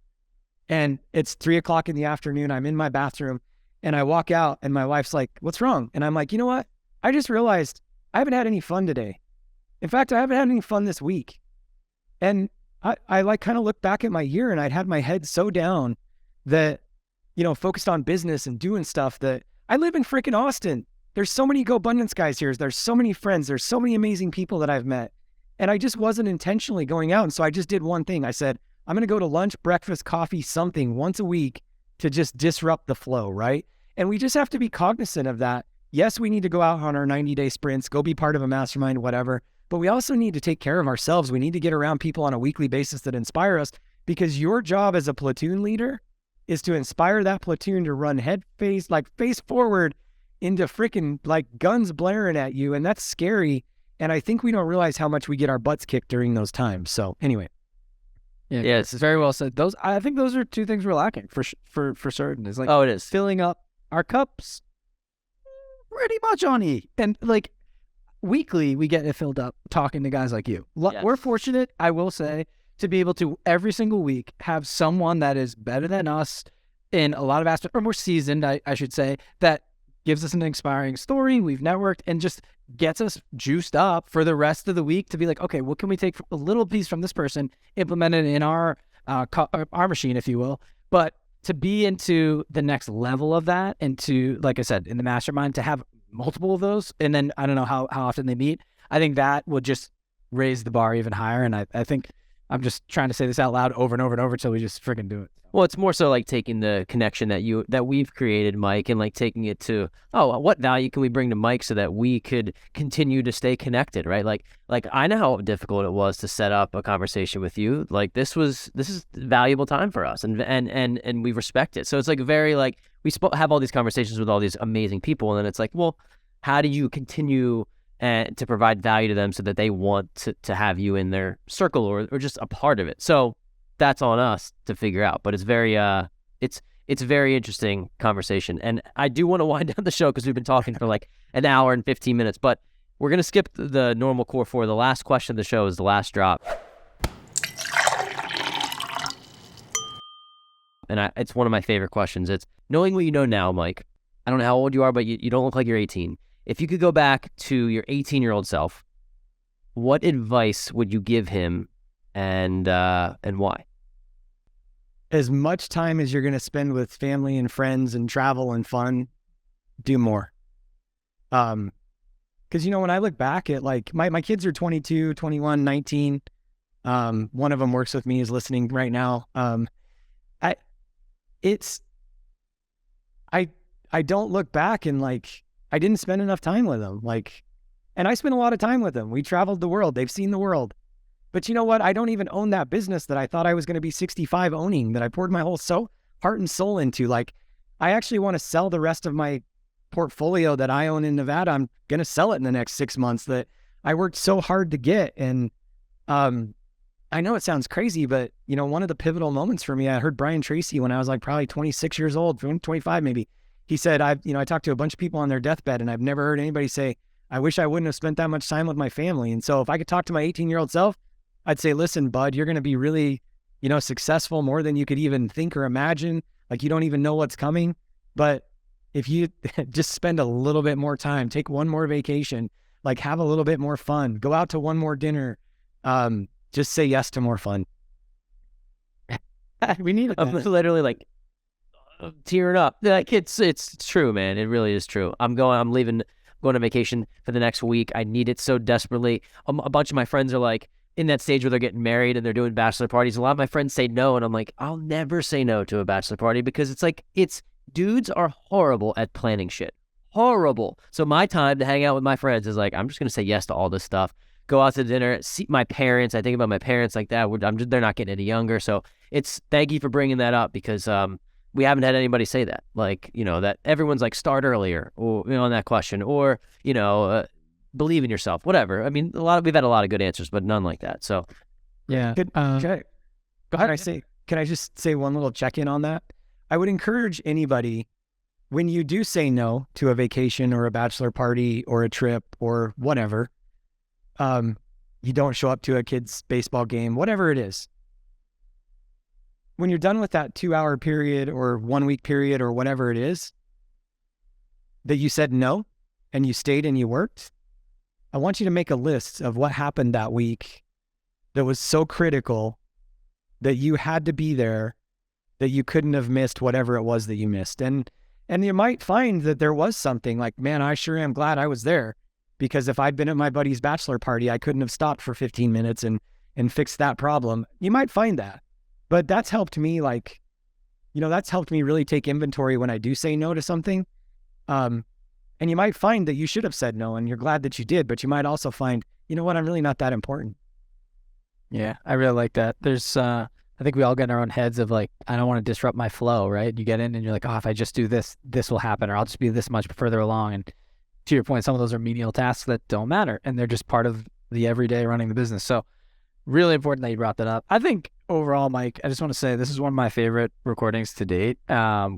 and it's 3:00 in the afternoon. I'm in my bathroom and I walk out and my wife's like, "What's wrong?" And I'm like, "You know what? I just realized I haven't had any fun today. In fact, I haven't had any fun this week." And I like kind of looked back at my year, and I'd had my head so down that, you know, focused on business and doing stuff, that I live in freaking Austin. There's so many Go Abundance guys here. There's so many friends. There's so many amazing people that I've met. And I just wasn't intentionally going out. And so I just did one thing. I said, I'm going to go to lunch, breakfast, coffee, something once a week to just disrupt the flow, right? And we just have to be cognizant of that. Yes, we need to go out on our 90-day sprints, go be part of a mastermind, whatever. But we also need to take care of ourselves. We need to get around people on a weekly basis that inspire us, because your job as a platoon leader is to inspire that platoon to run face forward into freaking like guns blaring at you. And that's scary. And I think we don't realize how much we get our butts kicked during those times. So anyway. Yeah, it's very well said. I think those are two things we're lacking for certain. It's like, it is filling up our cups pretty much on E. And like, weekly, we get it filled up talking to guys like you. Yes. We're fortunate, I will say, to be able to every single week have someone that is better than us in a lot of aspects, or more seasoned, I should say, that gives us an inspiring story. We've networked and just gets us juiced up for the rest of the week to be like, okay, what can we take a little piece from this person, implement it in our machine, if you will, but to be into the next level of that, and to, like I said, in the mastermind, to have multiple of those, and then I don't know how often they meet. I think that will just raise the bar even higher. And I think I'm just trying to say this out loud over and over and over until we just freaking do it. Well, it's more so like taking the connection that we've created, Mike, and like taking it to, what value can we bring to Mike so that we could continue to stay connected, right? Like I know how difficult it was to set up a conversation with you. Like this is valuable time for us, and we respect it. So it's like very like we have all these conversations with all these amazing people, and then it's like, well, how do you continue to provide value to them so that they want to have you in their circle or just a part of it? So that's on us to figure out, but it's very it's very interesting conversation. And I do want to wind down the show because we've been talking for like an hour and 15 minutes, but we're going to skip the normal core four. The last question of the show is the last drop. And it's one of my favorite questions. It's knowing what you know now, Mike. I don't know how old you are, but you don't look like you're 18. If you could go back to your 18-year-old self, what advice would you give him, and why? As much time as you're going to spend with family and friends and travel and fun, do more. Because, when I look back at like my kids are 22, 21, 19. One of them works with me, is listening right now. I don't look back and like, I didn't spend enough time with them. And I spent a lot of time with them. We traveled the world. They've seen the world. But you know what? I don't even own that business that I thought I was going to be 65 owning, that I poured my whole heart and soul into. Like, I actually want to sell the rest of my portfolio that I own in Nevada. I'm going to sell it in the next 6 months that I worked so hard to get. And I know it sounds crazy, but one of the pivotal moments for me, I heard Brian Tracy when I was like probably 26 years old, 25 maybe. He said, I talked to a bunch of people on their deathbed, and I've never heard anybody say, I wish I wouldn't have spent that much time with my family. And so if I could talk to my 18-year-old self, I'd say, listen, bud, you're going to be really, successful more than you could even think or imagine. Like you don't even know what's coming. But if you just spend a little bit more time, take one more vacation, like have a little bit more fun, go out to one more dinner, just say yes to more fun. We need I'm literally like tearing up. Like it's true, man. It really is true. I'm leaving, going on vacation for the next week. I need it so desperately. A bunch of my friends are like in that stage where they're getting married and they're doing bachelor parties. A lot of my friends say no, and I'm like, I'll never say no to a bachelor party because it's like dudes are horrible at planning shit. Horrible. So my time to hang out with my friends is like, I'm just gonna say yes to all this stuff. Go out to dinner, see my parents. I think about my parents like that. They're not getting any younger. So thank you for bringing that up because we haven't had anybody say that. Like, that everyone's like start earlier or, on that question or, believe in yourself, whatever. I mean, we've had a lot of good answers, but none like that. So yeah. Go ahead. Can I just say one little check-in on that? I would encourage anybody, when you do say no to a vacation or a bachelor party or a trip or whatever, you don't show up to a kid's baseball game, whatever it is. When you're done with that 2-hour period or 1 week period or whatever it is that you said no and you stayed and you worked, I want you to make a list of what happened that week that was so critical that you had to be there, that you couldn't have missed whatever it was that you missed. And you might find that there was something like, man, I sure am glad I was there. Because if I'd been at my buddy's bachelor party, I couldn't have stopped for 15 minutes and fixed that problem. You might find that. But that's helped me that's helped me really take inventory when I do say no to something. And you might find that you should have said no and you're glad that you did, but you might also find, you know what, I'm really not that important. Yeah, I really like that. There's, I think we all get in our own heads of like, I don't want to disrupt my flow, right? You get in and you're like, oh, if I just do this, this will happen, or I'll just be this much further along. And to your point, some of those are menial tasks that don't matter and they're just part of the everyday running the business. So really important that you brought that up. I think overall, Mike, I just want to say this is one of my favorite recordings to date.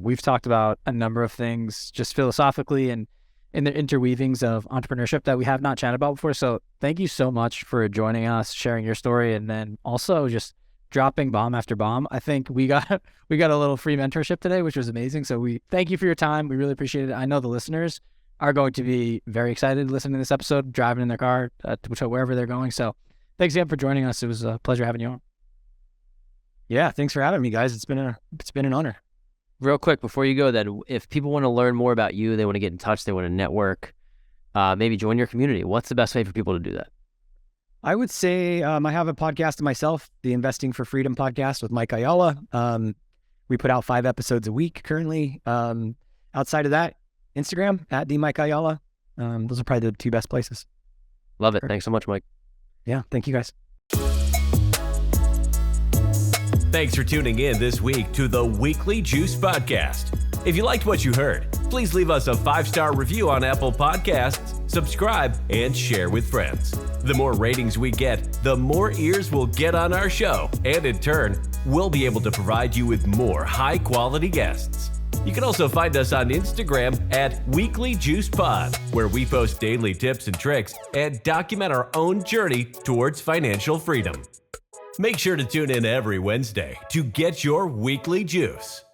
We've talked about a number of things just philosophically and in the interweavings of entrepreneurship that we have not chatted about before. So thank you so much for joining us, sharing your story, and then also just dropping bomb after bomb. I think we got a little free mentorship today, which was amazing. So we thank you for your time. We really appreciate it. I know the listeners are going to be very excited listening to this episode, driving in their car to wherever they're going. So thanks again for joining us. It was a pleasure having you on. Yeah, thanks for having me, guys. It's been an honor. Real quick before you go, then, if people want to learn more about you, they want to get in touch, they want to network, maybe join your community, what's the best way for people to do that? I would say I have a podcast myself, the Investing for Freedom podcast with Mike Ayala. We put out 5 episodes a week currently. Outside of that, Instagram at the Mike Ayala. Those are probably the 2 best places. Love it. Thanks so much, Mike. Yeah, thank you guys. Thanks for tuning in this week to the Weekly Juice Podcast. If you liked what you heard, please leave us a 5-star review on Apple Podcasts, subscribe, and share with friends. The more ratings we get, the more ears we'll get on our show, and in turn, we'll be able to provide you with more high-quality guests. You can also find us on Instagram at Weekly Juice Pod, where we post daily tips and tricks and document our own journey towards financial freedom. Make sure to tune in every Wednesday to get your weekly juice.